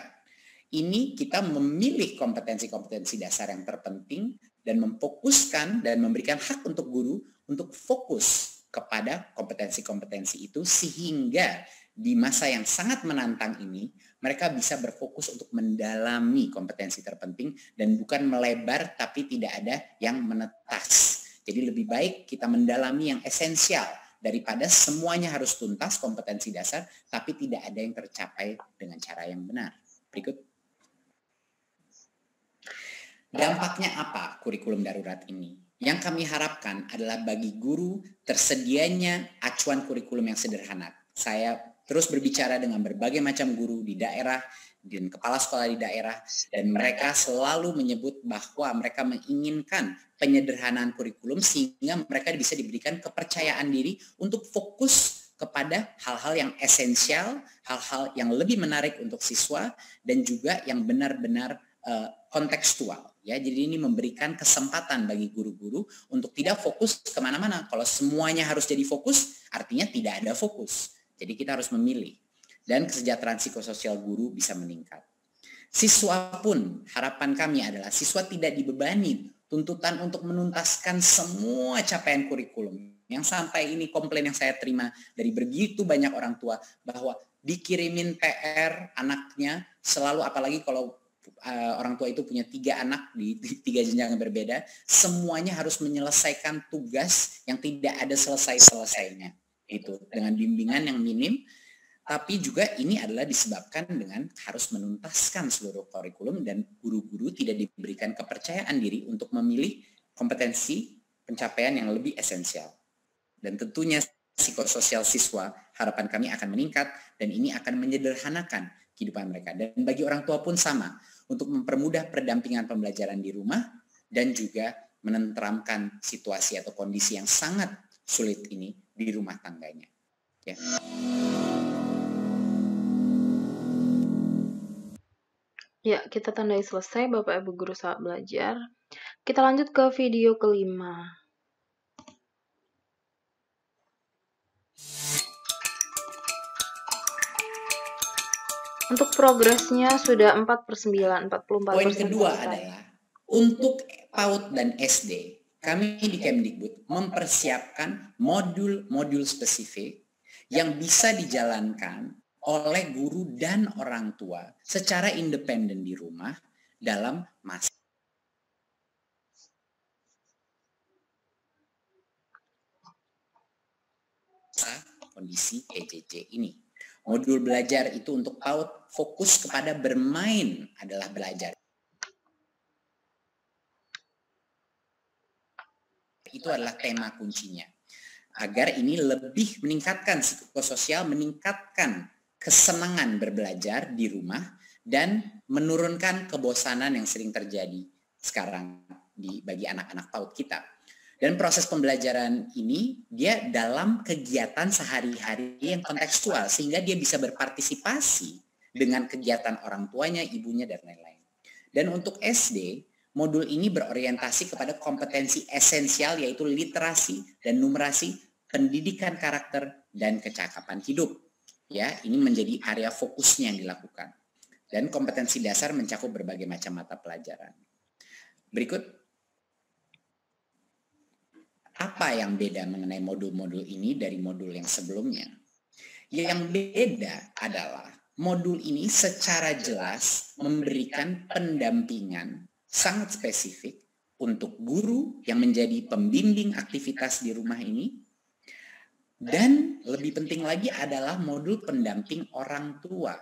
Speaker 3: Ini kita memilih kompetensi-kompetensi dasar yang terpenting dan memfokuskan dan memberikan hak untuk guru untuk fokus kepada kompetensi-kompetensi itu sehingga di masa yang sangat menantang ini mereka bisa berfokus untuk mendalami kompetensi terpenting dan bukan melebar tapi tidak ada yang menetas. Jadi lebih baik kita mendalami yang esensial daripada semuanya harus tuntas kompetensi dasar tapi tidak ada yang tercapai dengan cara yang benar. Berikut. Dampaknya apa kurikulum darurat ini? Yang kami harapkan adalah bagi guru tersedianya acuan kurikulum yang sederhana. Saya terus berbicara dengan berbagai macam guru di daerah dan kepala sekolah di daerah dan mereka selalu menyebut bahwa mereka menginginkan penyederhanaan kurikulum sehingga mereka bisa diberikan kepercayaan diri untuk fokus kepada hal-hal yang esensial, hal-hal yang lebih menarik untuk siswa dan juga yang benar-benar kontekstual. Ya, jadi ini memberikan kesempatan bagi guru-guru untuk tidak fokus kemana-mana. Kalau semuanya harus jadi fokus, artinya tidak ada fokus. Jadi kita harus memilih. Dan kesejahteraan psikososial guru bisa meningkat. Siswa pun, harapan kami adalah siswa tidak dibebani tuntutan untuk menuntaskan semua capaian kurikulum. Yang sampai ini komplain yang saya terima dari begitu banyak orang tua bahwa dikirimin PR anaknya selalu, apalagi kalau orang tua itu punya 3 anak di 3 jenjang yang berbeda, semuanya harus menyelesaikan tugas yang tidak ada selesai-selesainya. Itu dengan bimbingan yang minim, tapi juga ini adalah disebabkan dengan harus menuntaskan seluruh kurikulum dan guru-guru tidak diberikan kepercayaan diri untuk memilih kompetensi pencapaian yang lebih esensial. Dan tentunya psikososial siswa harapan kami akan meningkat dan ini akan menyederhanakan kehidupan mereka. Dan bagi orang tua pun sama, untuk mempermudah pendampingan pembelajaran di rumah dan juga menenteramkan situasi atau kondisi yang sangat sulit ini di rumah tangganya. Ya.
Speaker 1: Ya, kita tandai selesai Bapak Ibu Guru Sahabat Belajar. Kita lanjut ke video kelima. Untuk progresnya sudah 4/9, 44%.
Speaker 3: Poin kedua adalah untuk PAUD dan SD, kami di Kemdikbud mempersiapkan modul-modul spesifik yang bisa dijalankan oleh guru dan orang tua secara independen di rumah dalam masa kondisi PJJ ini. Modul belajar itu untuk PAUD fokus kepada bermain adalah belajar. Itu adalah tema kuncinya. Agar ini lebih meningkatkan psikososial, meningkatkan kesenangan berbelajar di rumah, dan menurunkan kebosanan yang sering terjadi sekarang bagi anak-anak PAUD kita. Dan proses pembelajaran ini dia dalam kegiatan sehari-hari yang kontekstual, sehingga dia bisa berpartisipasi dengan kegiatan orang tuanya, ibunya, dan lain-lain. Dan untuk SD, modul ini berorientasi kepada kompetensi esensial yaitu literasi dan numerasi, pendidikan karakter, dan kecakapan hidup. Ya, ini menjadi area fokusnya yang dilakukan. Dan kompetensi dasar mencakup berbagai macam mata pelajaran. Berikut, apa yang beda mengenai modul-modul ini dari modul yang sebelumnya? Yang beda adalah modul ini secara jelas memberikan pendampingan sangat spesifik untuk guru yang menjadi pembimbing aktivitas di rumah ini. Dan lebih penting lagi adalah modul pendamping orang tua.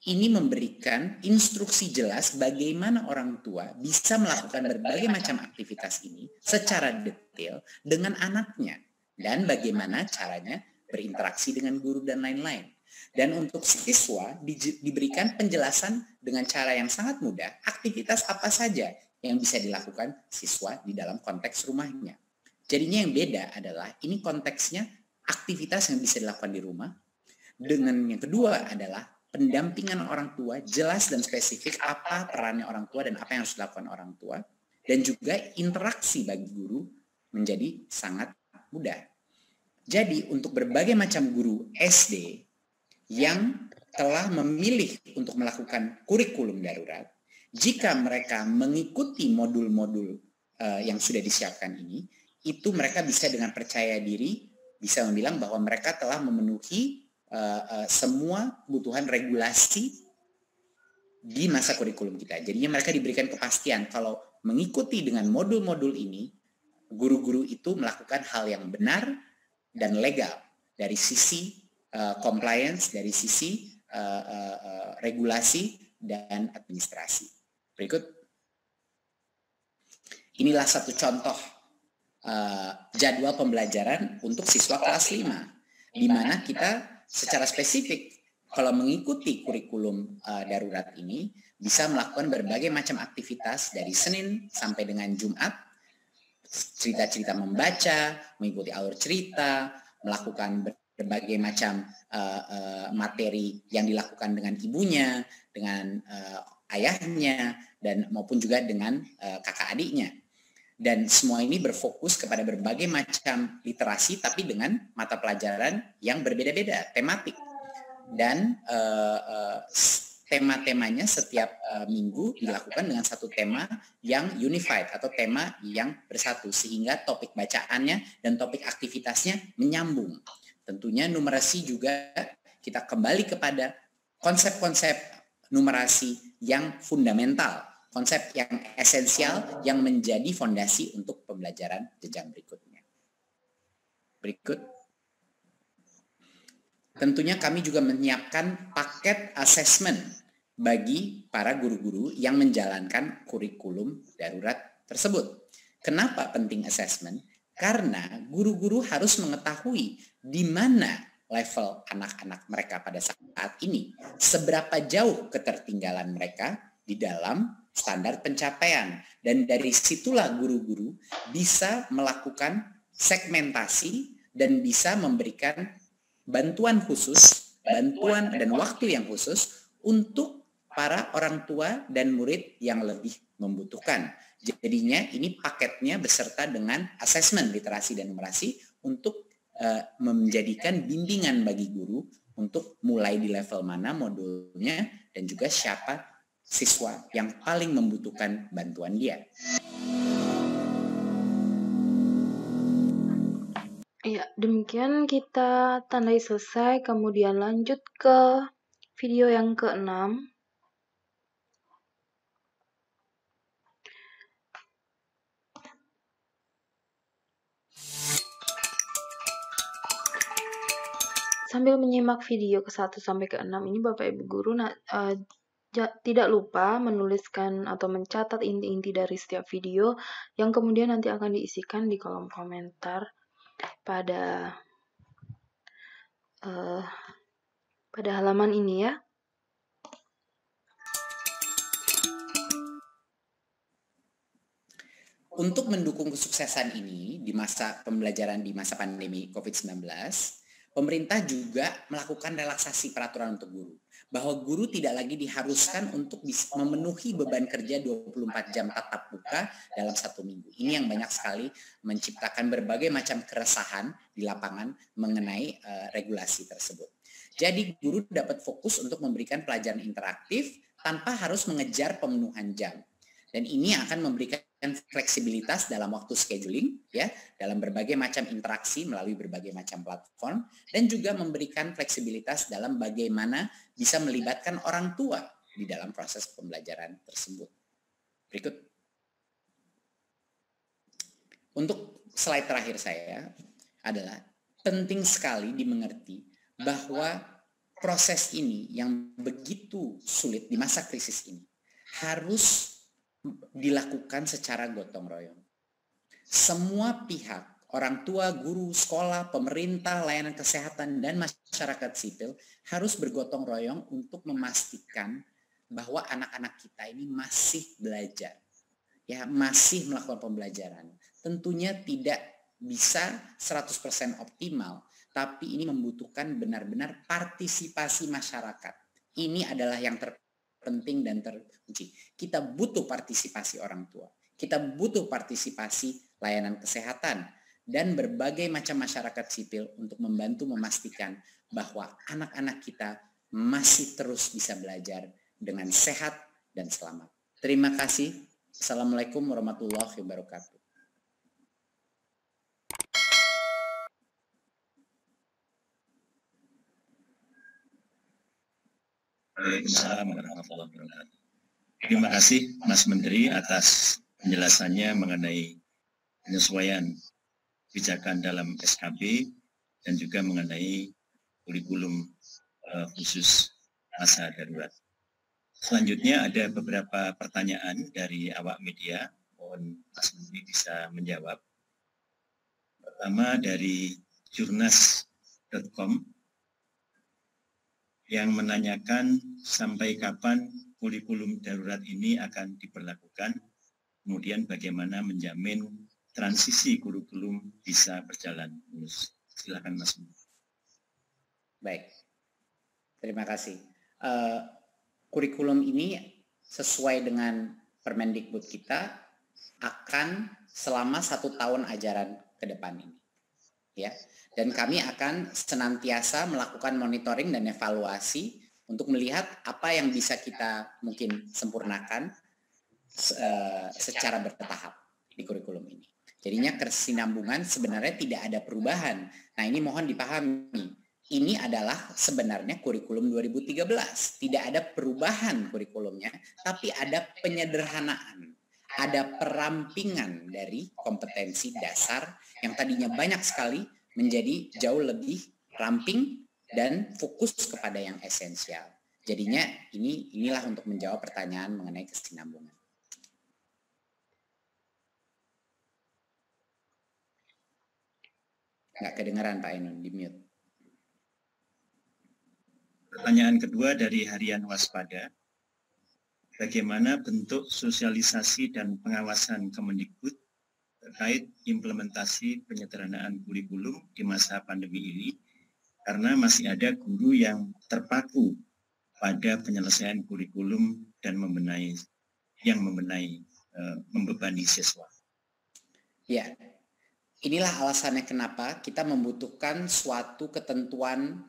Speaker 3: Ini memberikan instruksi jelas bagaimana orang tua bisa melakukan berbagai macam aktivitas ini secara detail dengan anaknya. Dan bagaimana caranya berinteraksi dengan guru dan lain-lain. Dan untuk siswa diberikan penjelasan dengan cara yang sangat mudah, aktivitas apa saja yang bisa dilakukan siswa di dalam konteks rumahnya. Jadinya yang beda adalah ini konteksnya aktivitas yang bisa dilakukan di rumah. Dengan yang kedua adalah pendampingan orang tua, jelas dan spesifik apa perannya orang tua dan apa yang harus dilakukan orang tua. Dan juga interaksi bagi guru menjadi sangat mudah. Jadi untuk berbagai macam guru SD yang telah memilih untuk melakukan kurikulum darurat, jika mereka mengikuti modul-modul yang sudah disiapkan ini, itu mereka bisa dengan percaya diri, bisa membilang bahwa mereka telah memenuhi semua kebutuhan regulasi di masa kurikulum kita. Jadinya mereka diberikan kepastian kalau mengikuti dengan modul-modul ini, guru-guru itu melakukan hal yang benar dan legal dari sisi compliance, dari sisi regulasi dan administrasi. Berikut. Inilah satu contoh jadwal pembelajaran untuk siswa kelas 5, di mana kita secara spesifik kalau mengikuti kurikulum darurat ini bisa melakukan berbagai macam aktivitas dari Senin sampai dengan Jumat, cerita-cerita membaca, mengikuti alur cerita, melakukan berbagai macam materi yang dilakukan dengan ibunya, dengan ayahnya, dan maupun juga dengan kakak adiknya. Dan semua ini berfokus kepada berbagai macam literasi, tapi dengan mata pelajaran yang berbeda-beda, tematik. Dan tema-temanya setiap minggu dilakukan dengan satu tema yang unified atau tema yang bersatu, sehingga topik bacaannya dan topik aktivitasnya menyambung. Tentunya numerasi juga kita kembali kepada konsep-konsep numerasi yang fundamental, konsep yang esensial yang menjadi fondasi untuk pembelajaran jenjang berikutnya. Berikut. Tentunya kami juga menyiapkan paket asesmen bagi para guru-guru yang menjalankan kurikulum darurat tersebut. Kenapa penting asesmen? Karena guru-guru harus mengetahui di mana level anak-anak mereka pada saat ini, seberapa jauh ketertinggalan mereka di dalam standar pencapaian, dan dari situlah guru-guru bisa melakukan segmentasi dan bisa memberikan bantuan khusus, bantuan dan waktu yang khusus untuk para orang tua dan murid yang lebih membutuhkan. Jadinya ini paketnya beserta dengan asesmen literasi dan numerasi untuk menjadikan bimbingan bagi guru untuk mulai di level mana modulnya dan juga siapa siswa yang paling membutuhkan bantuan dia.
Speaker 1: Ya, demikian kita tandai selesai, kemudian lanjut ke video yang ke-6. Sambil menyimak video ke-1 sampai ke-6 ini, Bapak Ibu Guru tidak lupa menuliskan atau mencatat inti-inti dari setiap video yang kemudian nanti akan diisikan di kolom komentar pada halaman ini ya.
Speaker 3: Untuk mendukung kesuksesan ini di masa pembelajaran di masa pandemi COVID-19, pemerintah juga melakukan relaksasi peraturan untuk guru. Bahwa guru tidak lagi diharuskan untuk memenuhi beban kerja 24 jam tatap muka dalam 1 minggu. Ini yang banyak sekali menciptakan berbagai macam keresahan di lapangan mengenai regulasi tersebut. Jadi guru dapat fokus untuk memberikan pelajaran interaktif tanpa harus mengejar pemenuhan jam. Dan ini akan memberikan fleksibilitas dalam waktu scheduling ya, dalam berbagai macam interaksi melalui berbagai macam platform, dan juga memberikan fleksibilitas dalam bagaimana bisa melibatkan orang tua di dalam proses pembelajaran tersebut. Berikut. Untuk slide terakhir saya adalah penting sekali dimengerti bahwa proses ini yang begitu sulit di masa krisis ini harus dilakukan secara gotong royong. Semua pihak, orang tua, guru, sekolah, pemerintah, layanan kesehatan, dan masyarakat sipil harus bergotong royong untuk memastikan bahwa anak-anak kita ini masih belajar, ya, masih melakukan pembelajaran. Tentunya tidak bisa 100% optimal, tapi ini membutuhkan benar-benar partisipasi masyarakat. Ini adalah yang terpenting dan terkunci. Kita butuh partisipasi orang tua. Kita butuh partisipasi layanan kesehatan dan berbagai macam masyarakat sipil untuk membantu memastikan bahwa anak-anak kita masih terus bisa belajar dengan sehat dan selamat. Terima kasih. Assalamualaikum warahmatullahi wabarakatuh.
Speaker 4: Waalaikumsalam warahmatullahi wabarakatuh. Terima kasih Mas Menteri atas penjelasannya mengenai penyesuaian kebijakan dalam SKB dan juga mengenai kurikulum khusus masa darurat. Selanjutnya ada beberapa pertanyaan dari awak media. Mohon Mas Menteri bisa menjawab. Pertama dari jurnas.com yang menanyakan sampai kapan kurikulum darurat ini akan diberlakukan, kemudian bagaimana menjamin transisi kurikulum bisa berjalan mulus. Silakan Mas.
Speaker 3: Baik, terima kasih. Kurikulum ini sesuai dengan Permendikbud kita akan selama 1 tahun ajaran ke depan ini, ya. Dan kami akan senantiasa melakukan monitoring dan evaluasi untuk melihat apa yang bisa kita mungkin sempurnakan secara bertahap di kurikulum ini. Jadinya kesinambungan sebenarnya tidak ada perubahan. Nah, ini mohon dipahami. Ini adalah sebenarnya kurikulum 2013. Tidak ada perubahan kurikulumnya, tapi ada penyederhanaan. Ada perampingan dari kompetensi dasar yang tadinya banyak sekali menjadi jauh lebih ramping dan fokus kepada yang esensial. Jadinya inilah untuk menjawab pertanyaan mengenai kesinambungan. Nggak kedengaran Pak Ainun, di mute.
Speaker 4: Pertanyaan kedua dari Harian Waspada. Bagaimana bentuk sosialisasi dan pengawasan Kemendikbud terkait implementasi penyederhanaan kurikulum di masa pandemi ini, karena masih ada guru yang terpaku pada penyelesaian kurikulum dan membebani siswa.
Speaker 3: Ya, inilah alasannya kenapa kita membutuhkan suatu ketentuan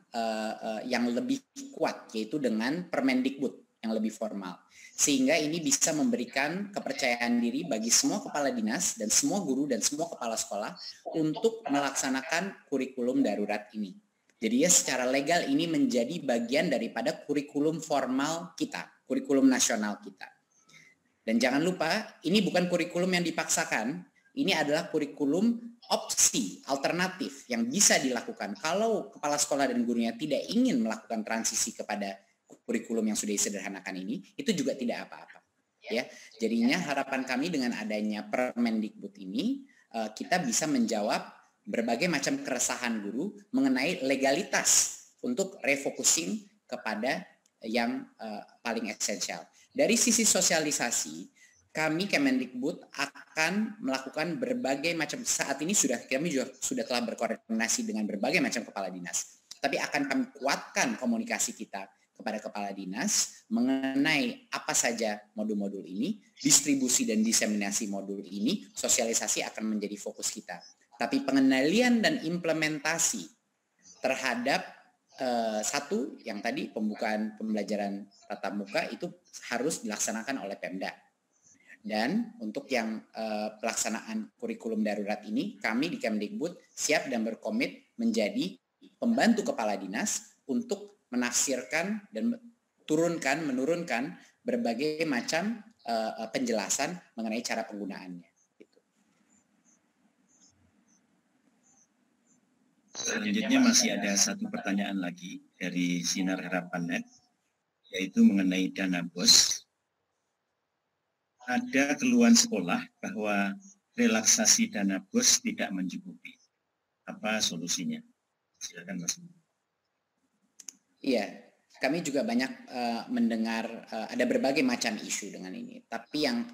Speaker 3: yang lebih kuat, yaitu dengan Permendikbud yang lebih formal. Sehingga ini bisa memberikan kepercayaan diri bagi semua kepala dinas dan semua guru dan semua kepala sekolah untuk melaksanakan kurikulum darurat ini. Jadi ya secara legal ini menjadi bagian daripada kurikulum formal kita, kurikulum nasional kita. Dan jangan lupa, ini bukan kurikulum yang dipaksakan, ini adalah kurikulum opsi, alternatif yang bisa dilakukan. Kalau kepala sekolah dan gurunya tidak ingin melakukan transisi kepada kurikulum yang sudah disederhanakan ini, itu juga tidak apa-apa. Ya, jadinya harapan kami dengan adanya Permendikbud ini, kita bisa menjawab berbagai macam keresahan guru mengenai legalitas untuk refocusing kepada yang paling esensial. Dari sisi sosialisasi, kami Kemendikbud akan melakukan berbagai macam, saat ini kami juga sudah telah berkoordinasi dengan berbagai macam kepala dinas. Tapi akan kami kuatkan komunikasi kita kepada kepala dinas mengenai apa saja modul-modul ini, distribusi dan diseminasi modul ini, sosialisasi akan menjadi fokus kita. Tapi pengendalian dan implementasi terhadap satu yang tadi pembukaan pembelajaran tatap muka itu harus dilaksanakan oleh Pemda. Dan untuk yang pelaksanaan kurikulum darurat ini, kami di Kemdikbud siap dan berkomit menjadi pembantu kepala dinas untuk menafsirkan dan menurunkan berbagai macam penjelasan mengenai cara penggunaannya.
Speaker 4: Selanjutnya masih ada satu pertanyaan lagi dari Sinar Harapan Net, yaitu mengenai dana BOS. Ada keluhan sekolah bahwa relaksasi dana BOS tidak mencukupi. Apa solusinya? Silakan Mas.
Speaker 3: Iya, kami juga banyak mendengar ada berbagai macam isu dengan ini. Tapi yang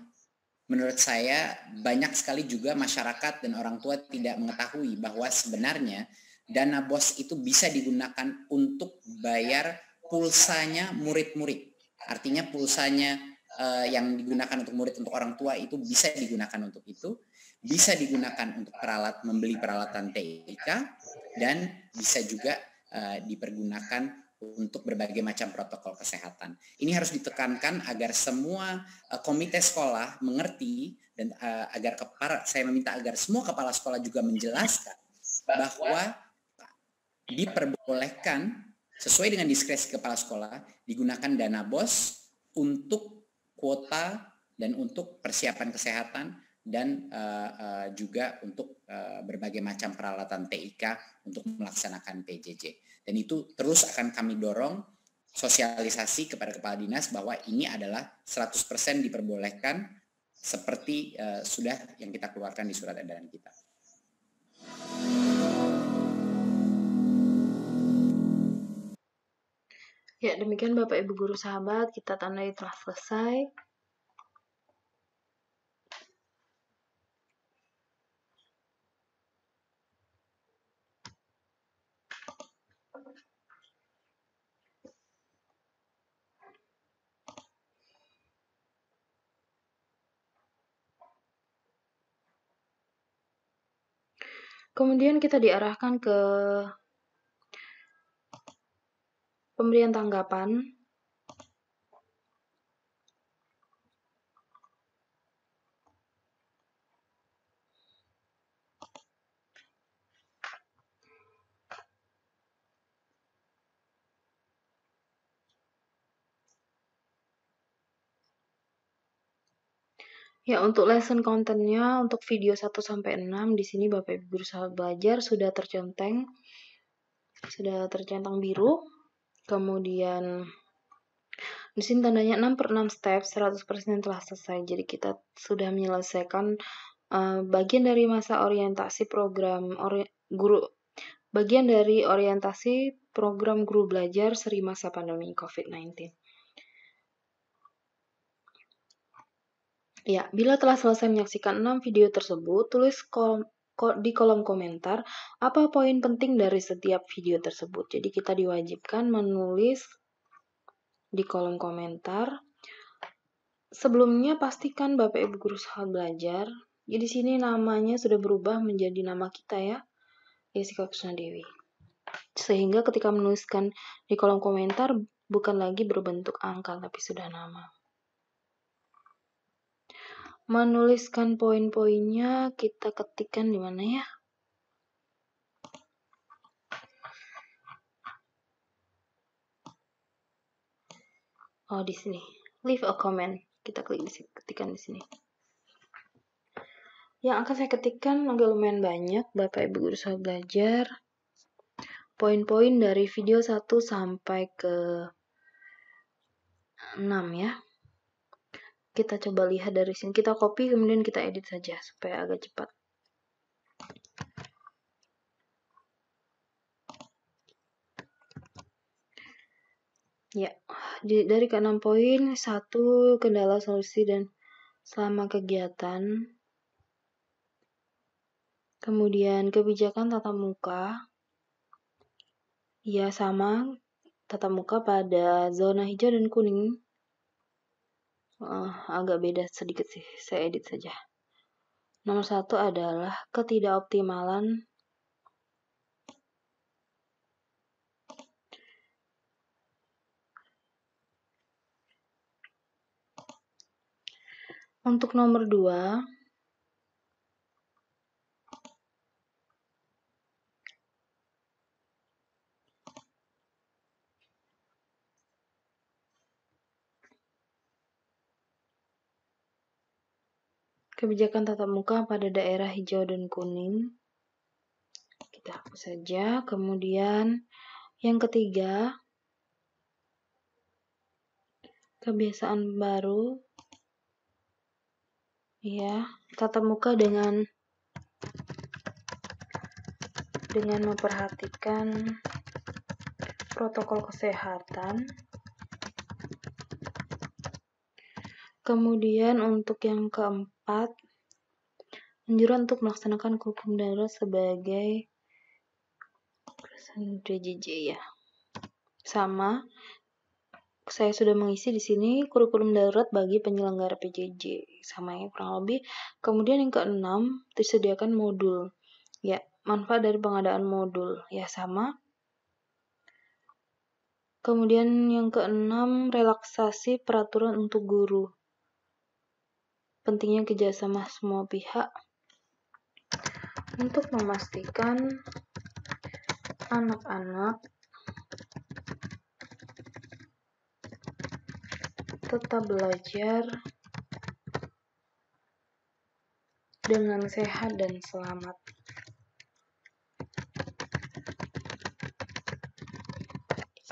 Speaker 3: menurut saya banyak sekali juga masyarakat dan orang tua tidak mengetahui bahwa sebenarnya dana BOS itu bisa digunakan untuk bayar pulsanya murid-murid. Artinya pulsanya yang digunakan untuk murid, untuk orang tua itu bisa digunakan untuk itu, bisa digunakan untuk membeli peralatan TIK, dan bisa juga dipergunakan untuk berbagai macam protokol kesehatan. Ini harus ditekankan agar semua komite sekolah mengerti dan saya meminta agar semua kepala sekolah juga menjelaskan bahwa diperbolehkan sesuai dengan diskresi kepala sekolah digunakan dana BOS untuk kuota dan untuk persiapan kesehatan dan juga untuk berbagai macam peralatan TIK untuk melaksanakan PJJ. Dan itu terus akan kami dorong sosialisasi kepada kepala dinas bahwa ini adalah 100% diperbolehkan seperti sudah yang kita keluarkan di surat edaran kita.
Speaker 1: Ya, demikian Bapak Ibu Guru Sahabat, kita tandai telah selesai. Kemudian kita diarahkan ke pemberian tanggapan. Ya, untuk lesson kontennya, untuk video 1-6, di sini Bapak Ibu Guru Sahabat Belajar sudah tercentang biru. Kemudian di sini tandanya 6/6 step, 100% telah selesai. Jadi kita sudah menyelesaikan bagian dari masa orientasi bagian dari orientasi program guru belajar seri masa pandemi COVID-19. Ya, bila telah selesai menyaksikan 6 video tersebut, tulis di kolom komentar apa poin penting dari setiap video tersebut. Jadi kita diwajibkan menulis di kolom komentar. Sebelumnya pastikan Bapak Ibu Guru Sahabat Belajar, di sini namanya sudah berubah menjadi nama kita ya, Jessica Kusnadewi. Sehingga ketika menuliskan di kolom komentar bukan lagi berbentuk angka tapi sudah nama. Menuliskan poin-poinnya kita ketikkan di mana ya? Oh, di sini. Leave a comment. Kita klik di sini, ketikkan di sini. Yang akan saya ketikkan agak lumayan banyak, Bapak Ibu Guru Sahabat Belajar. Poin-poin dari video 1 sampai ke 6 ya. Kita coba lihat dari sini. Kita copy kemudian kita edit saja supaya agak cepat. Ya, dari ke-6 poin, 1 kendala solusi dan selama kegiatan. Kemudian kebijakan tatap muka. Ya, sama tatap muka pada zona hijau dan kuning. Agak beda sedikit sih, saya edit saja. Nomor 1 adalah ketidakoptimalan untuk nomor 2 kebijakan tatap muka pada daerah hijau dan kuning. Kita hapus saja. Kemudian yang ketiga, kebiasaan baru. Ya, tatap muka dengan memperhatikan protokol kesehatan. Kemudian untuk yang keempat, anjuran untuk melaksanakan kurikulum darurat sebagai PJJ ya. Sama, saya sudah mengisi di sini kurikulum darurat bagi penyelenggara PJJ. Sama ya kurang lebih. Kemudian yang keenam, disediakan modul. Ya, manfaat dari pengadaan modul. Ya sama. Kemudian yang keenam, relaksasi peraturan untuk guru. Pentingnya kerjasama semua pihak untuk memastikan anak-anak tetap belajar dengan sehat dan selamat.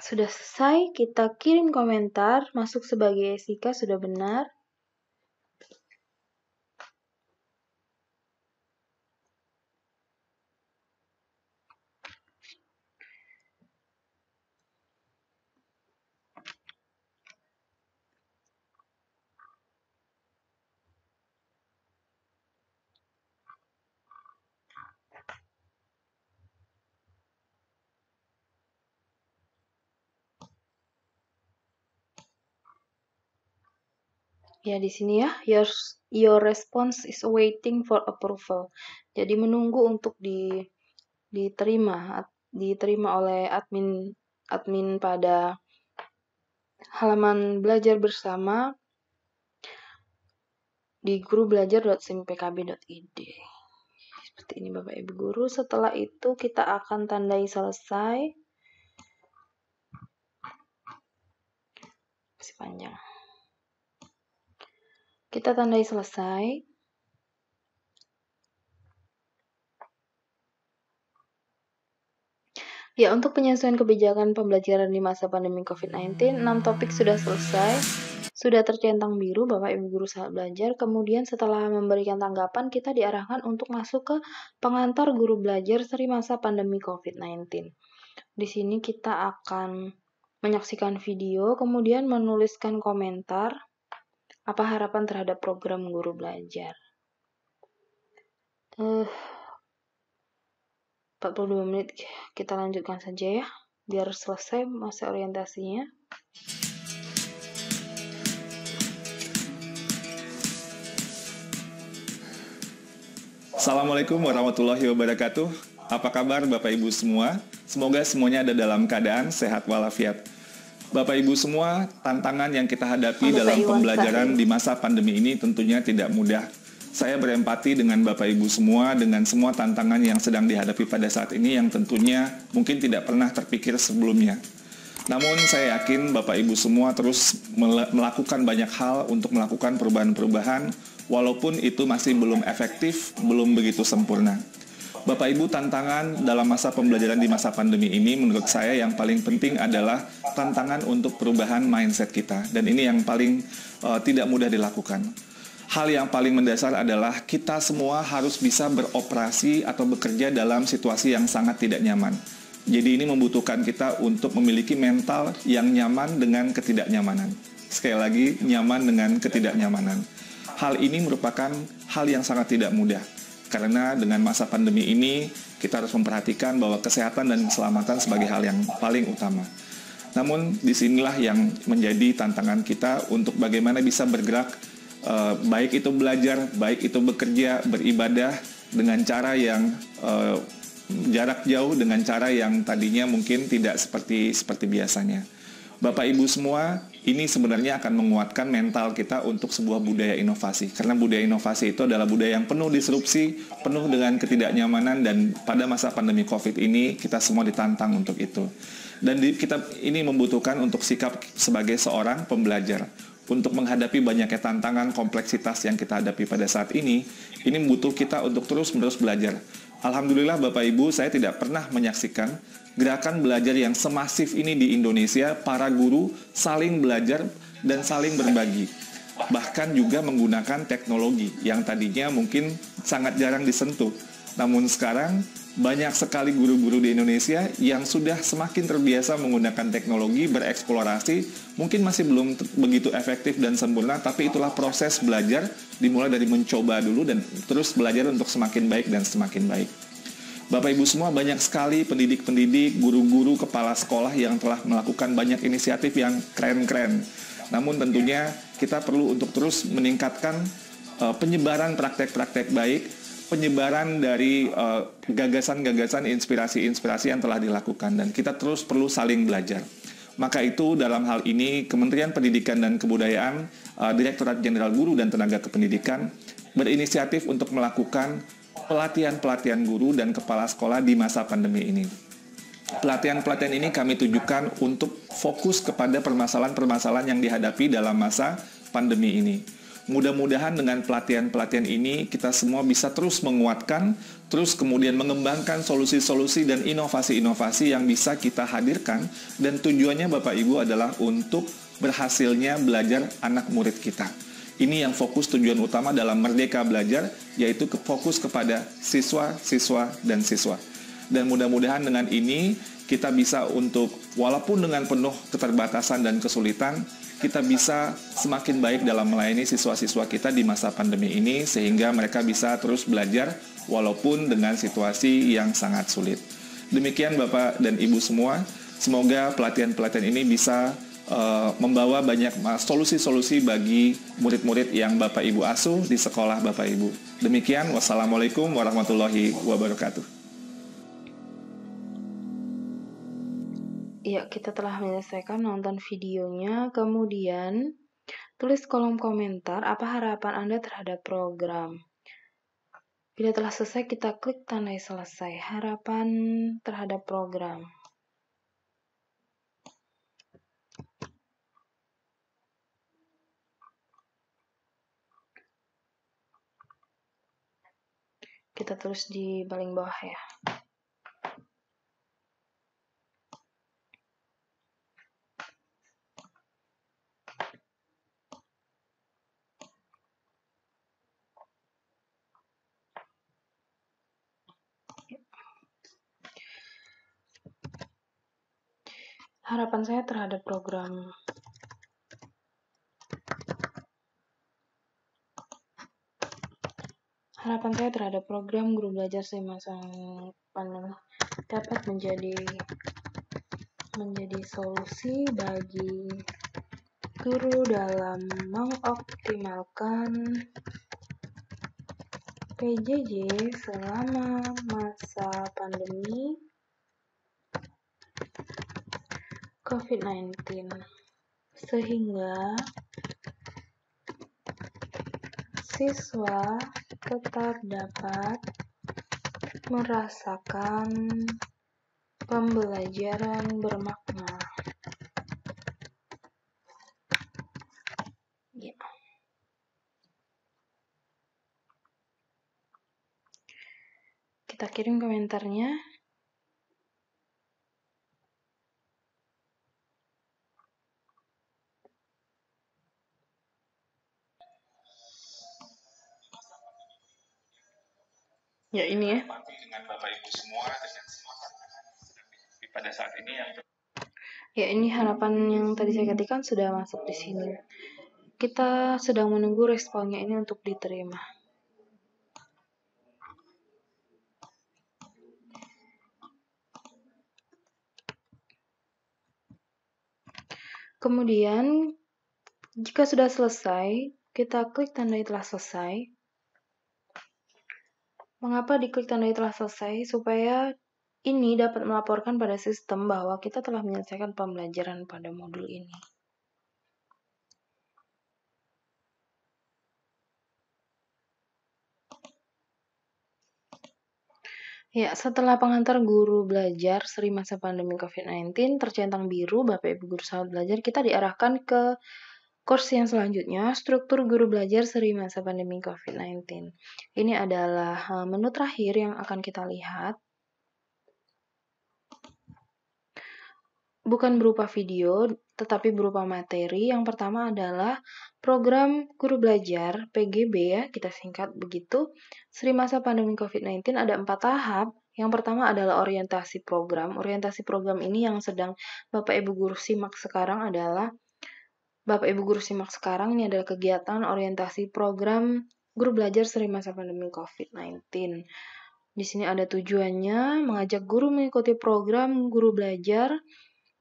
Speaker 1: Sudah selesai, kita kirim komentar, masuk sebagai Jessica, sudah benar. Ya, di sini ya, your response is waiting for approval. Jadi menunggu untuk diterima oleh admin pada halaman belajar bersama di gurubelajar.simpkb.id. Seperti ini Bapak Ibu Guru. Setelah itu kita akan tandai selesai. Masih panjang. Kita tandai selesai. Ya, untuk penyesuaian kebijakan pembelajaran di masa pandemi COVID-19, 6 topik sudah selesai, sudah tercentang biru Bapak Ibu Guru Sahabat Belajar. Kemudian setelah memberikan tanggapan, kita diarahkan untuk masuk ke pengantar guru belajar seri masa pandemi COVID-19. Di sini kita akan menyaksikan video, kemudian menuliskan komentar, apa harapan terhadap program guru belajar. 42 menit kita lanjutkan saja ya, biar selesai masa orientasinya.
Speaker 5: Assalamualaikum warahmatullahi wabarakatuh. Apa kabar Bapak Ibu semua? Semoga semuanya ada dalam keadaan sehat walafiat. Bapak Ibu semua, tantangan yang kita hadapi dalam pembelajaran di masa pandemi ini tentunya tidak mudah. Saya berempati dengan Bapak Ibu semua, dengan semua tantangan yang sedang dihadapi pada saat ini yang tentunya mungkin tidak pernah terpikir sebelumnya. Namun saya yakin Bapak Ibu semua terus melakukan banyak hal untuk melakukan perubahan-perubahan, walaupun itu masih belum efektif, belum begitu sempurna. Bapak Ibu, tantangan dalam masa pembelajaran di masa pandemi ini menurut saya yang paling penting adalah tantangan untuk perubahan mindset kita. Dan ini yang paling tidak mudah dilakukan. Hal yang paling mendasar adalah kita semua harus bisa beroperasi atau bekerja dalam situasi yang sangat tidak nyaman. Jadi ini membutuhkan kita untuk memiliki mental yang nyaman dengan ketidaknyamanan. Sekali lagi, nyaman dengan ketidaknyamanan. Hal ini merupakan hal yang sangat tidak mudah. Karena dengan masa pandemi ini, kita harus memperhatikan bahwa kesehatan dan keselamatan sebagai hal yang paling utama. Namun, disinilah yang menjadi tantangan kita untuk bagaimana bisa bergerak, baik itu belajar, baik itu bekerja, beribadah, dengan cara yang jarak jauh, dengan cara yang tadinya mungkin tidak seperti biasanya. Bapak Ibu semua, ini sebenarnya akan menguatkan mental kita untuk sebuah budaya inovasi. Karena budaya inovasi itu adalah budaya yang penuh disrupsi, penuh dengan ketidaknyamanan, dan pada masa pandemi COVID ini kita semua ditantang untuk itu. Dan kita ini membutuhkan untuk sikap sebagai seorang pembelajar. Untuk menghadapi banyaknya tantangan, kompleksitas yang kita hadapi pada saat ini membutuhkan kita untuk terus-menerus belajar. Alhamdulillah Bapak Ibu, saya tidak pernah menyaksikan gerakan belajar yang semasif ini di Indonesia, para guru saling belajar dan saling berbagi. Bahkan juga menggunakan teknologi yang tadinya mungkin sangat jarang disentuh. Namun sekarang banyak sekali guru-guru di Indonesia yang sudah semakin terbiasa menggunakan teknologi, bereksplorasi, mungkin masih belum begitu efektif dan sempurna, tapi itulah proses belajar, dimulai dari mencoba dulu dan terus belajar untuk semakin baik dan semakin baik. Bapak Ibu semua, banyak sekali pendidik-pendidik, guru-guru, kepala sekolah yang telah melakukan banyak inisiatif yang keren-keren. Namun tentunya kita perlu untuk terus meningkatkan penyebaran praktek-praktek baik, penyebaran dari gagasan-gagasan, inspirasi-inspirasi yang telah dilakukan, dan kita terus perlu saling belajar. Maka itu dalam hal ini Kementerian Pendidikan dan Kebudayaan, Direktorat Jenderal Guru dan Tenaga Kependidikan berinisiatif untuk melakukan pelatihan-pelatihan guru dan kepala sekolah di masa pandemi ini. Pelatihan-pelatihan ini kami tujukan untuk fokus kepada permasalahan-permasalahan yang dihadapi dalam masa pandemi ini. Mudah-mudahan dengan pelatihan-pelatihan ini kita semua bisa terus menguatkan, terus kemudian mengembangkan solusi-solusi dan inovasi-inovasi yang bisa kita hadirkan, dan tujuannya Bapak Ibu adalah untuk berhasilnya belajar anak murid kita. Ini yang fokus tujuan utama dalam Merdeka Belajar, yaitu fokus kepada siswa, siswa, dan siswa. Dan mudah-mudahan dengan ini kita bisa untuk, walaupun dengan penuh keterbatasan dan kesulitan, kita bisa semakin baik dalam melayani siswa-siswa kita di masa pandemi ini, sehingga mereka bisa terus belajar walaupun dengan situasi yang sangat sulit. Demikian Bapak dan Ibu semua, semoga pelatihan-pelatihan ini bisa membawa banyak solusi-solusi bagi murid-murid yang Bapak Ibu asuh di sekolah Bapak Ibu. Demikian, wassalamualaikum warahmatullahi wabarakatuh.
Speaker 1: Ya, kita telah menyelesaikan nonton videonya. Kemudian, tulis kolom komentar apa harapan Anda terhadap program. Bila telah selesai, kita klik tanda selesai. Harapan terhadap program. Kita tulis di paling bawah ya. Harapan saya terhadap program Guru Belajar semasa pandemi dapat menjadi solusi bagi guru dalam mengoptimalkan PJJ selama masa pandemi COVID-19, sehingga siswa tetap dapat merasakan pembelajaran bermakna. Ya. Kita kirim komentarnya. Ya ini ya.
Speaker 5: Dengan Bapak Ibu semua dengan semua tantangan pada saat ini yang
Speaker 1: Ya ini harapan yang tadi saya katakan sudah masuk di sini. Kita sedang menunggu responnya ini untuk diterima. Kemudian jika sudah selesai, kita klik tanda telah selesai. Mengapa diklik tanda telah selesai? Supaya ini dapat melaporkan pada sistem bahwa kita telah menyelesaikan pembelajaran pada modul ini. Ya, setelah pengantar guru belajar seri masa pandemi COVID-19 tercentang biru, Bapak Ibu guru sahabat belajar, kita diarahkan ke course yang selanjutnya, struktur guru belajar seri masa pandemi COVID-19. Ini adalah menu terakhir yang akan kita lihat. Bukan berupa video, tetapi berupa materi. Yang pertama adalah program guru belajar, PGB ya, kita singkat begitu. Seri masa pandemi COVID-19 ada 4 tahap. Yang pertama adalah orientasi program. Orientasi program ini yang sedang Bapak Ibu guru simak sekarang adalah ini adalah kegiatan orientasi program guru belajar seri masa pandemi COVID-19. Di sini ada tujuannya, mengajak guru mengikuti program guru belajar,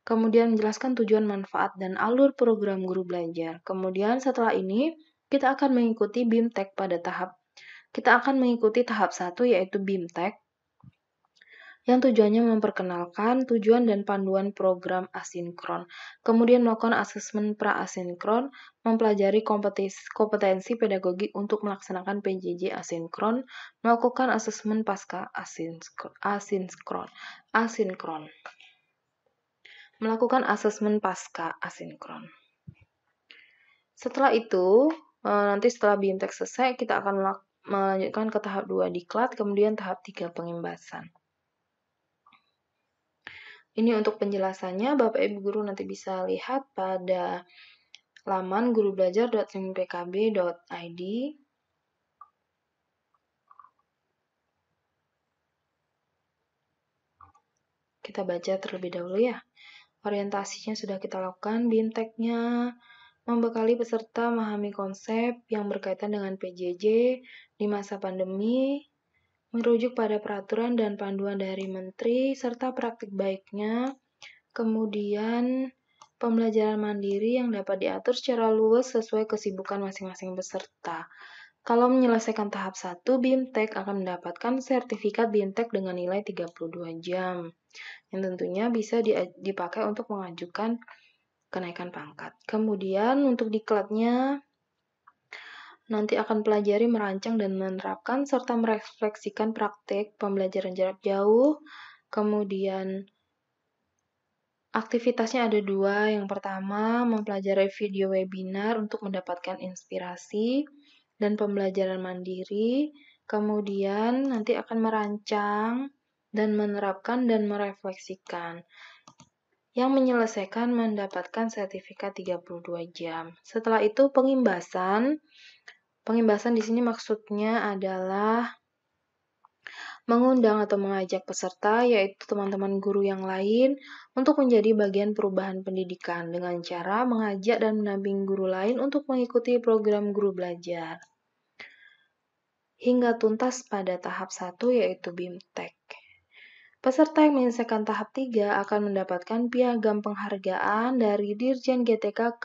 Speaker 1: kemudian menjelaskan tujuan, manfaat, dan alur program guru belajar. Kemudian setelah ini, kita akan mengikuti BIMTEK Kita akan mengikuti tahap 1 yaitu BIMTEK, yang tujuannya memperkenalkan tujuan dan panduan program asinkron. Kemudian melakukan asesmen pra-asinkron, mempelajari kompetensi pedagogi untuk melaksanakan PJJ asinkron, melakukan asesmen pasca asinkron. Melakukan asesmen pasca asinkron. Setelah itu, nanti setelah BIMTEK selesai, kita akan melanjutkan ke tahap 2 diklat, kemudian tahap 3 pengimbasan. Ini untuk penjelasannya, Bapak Ibu guru nanti bisa lihat pada laman gurubelajar.simpkb.id. Kita baca terlebih dahulu ya. Orientasinya sudah kita lakukan, BIMTEK-nya membekali peserta memahami konsep yang berkaitan dengan PJJ di masa pandemi, merujuk pada peraturan dan panduan dari Menteri, serta praktik baiknya, kemudian pembelajaran mandiri yang dapat diatur secara luas sesuai kesibukan masing-masing peserta. Kalau menyelesaikan tahap 1, BIMTEK akan mendapatkan sertifikat BIMTEK dengan nilai 32 jam, yang tentunya bisa dipakai untuk mengajukan kenaikan pangkat. Kemudian untuk diklatnya, nanti akan pelajari merancang dan menerapkan serta merefleksikan praktek pembelajaran jarak jauh. Kemudian aktivitasnya ada 2. Yang pertama, mempelajari video webinar untuk mendapatkan inspirasi dan pembelajaran mandiri. Kemudian nanti akan merancang dan menerapkan dan merefleksikan. Yang menyelesaikan mendapatkan sertifikat 32 jam. Setelah itu pengimbasan. Pengimbasan di sini maksudnya adalah mengundang atau mengajak peserta, yaitu teman-teman guru yang lain, untuk menjadi bagian perubahan pendidikan dengan cara mengajak dan mendampingi guru lain untuk mengikuti program guru belajar. Hingga tuntas pada tahap 1 yaitu BIMTEK. Peserta yang menyelesaikan tahap 3 akan mendapatkan piagam penghargaan dari Dirjen GTK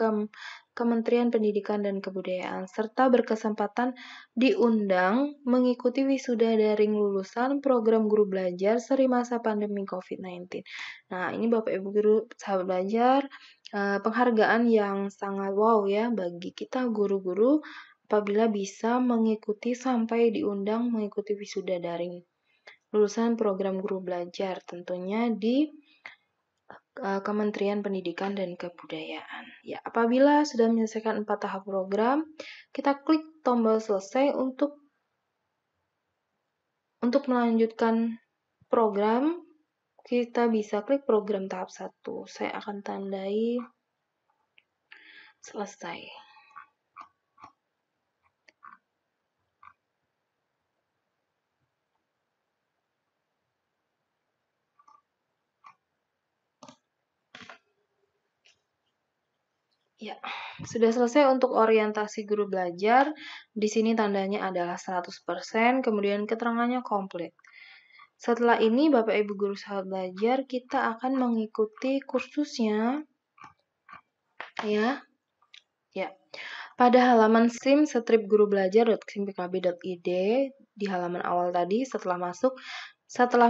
Speaker 1: Kementerian Pendidikan dan Kebudayaan, serta berkesempatan diundang mengikuti wisuda daring lulusan program guru belajar seri masa pandemi COVID-19. Nah, ini Bapak Ibu Guru sahabat belajar, penghargaan yang sangat wow ya bagi kita guru-guru apabila bisa mengikuti sampai diundang mengikuti wisuda daring lulusan program guru belajar, tentunya di Kementerian Pendidikan dan Kebudayaan. Ya, apabila sudah menyelesaikan 4 tahap program, kita klik tombol selesai untuk melanjutkan program. Kita bisa klik program tahap 1. Saya akan tandai selesai. Ya, sudah selesai untuk orientasi guru belajar. Di sini tandanya adalah 100%, kemudian keterangannya komplit. Setelah ini, Bapak Ibu Guru sahabat belajar, kita akan mengikuti kursusnya. Ya. Pada halaman sim-stripgurubelajar.simpkb.id di halaman awal tadi, setelah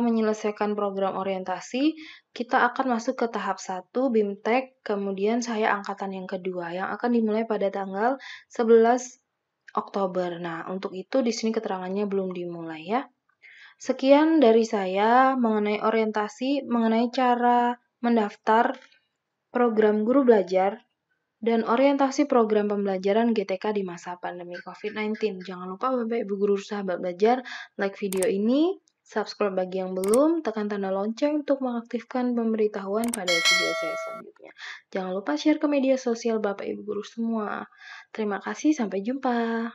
Speaker 1: menyelesaikan program orientasi, kita akan masuk ke tahap 1 BIMTEK, kemudian saya angkatan yang kedua yang akan dimulai pada tanggal 11 Oktober. Nah, untuk itu di sini keterangannya belum dimulai ya. Sekian dari saya mengenai orientasi, mengenai cara mendaftar program guru belajar dan orientasi program pembelajaran GTK di masa pandemi COVID-19. Jangan lupa Bapak Ibu Guru sahabat belajar, like video ini, subscribe bagi yang belum, tekan tanda lonceng untuk mengaktifkan pemberitahuan pada video saya selanjutnya. Jangan lupa share ke media sosial Bapak Ibu Guru semua. Terima kasih, sampai jumpa.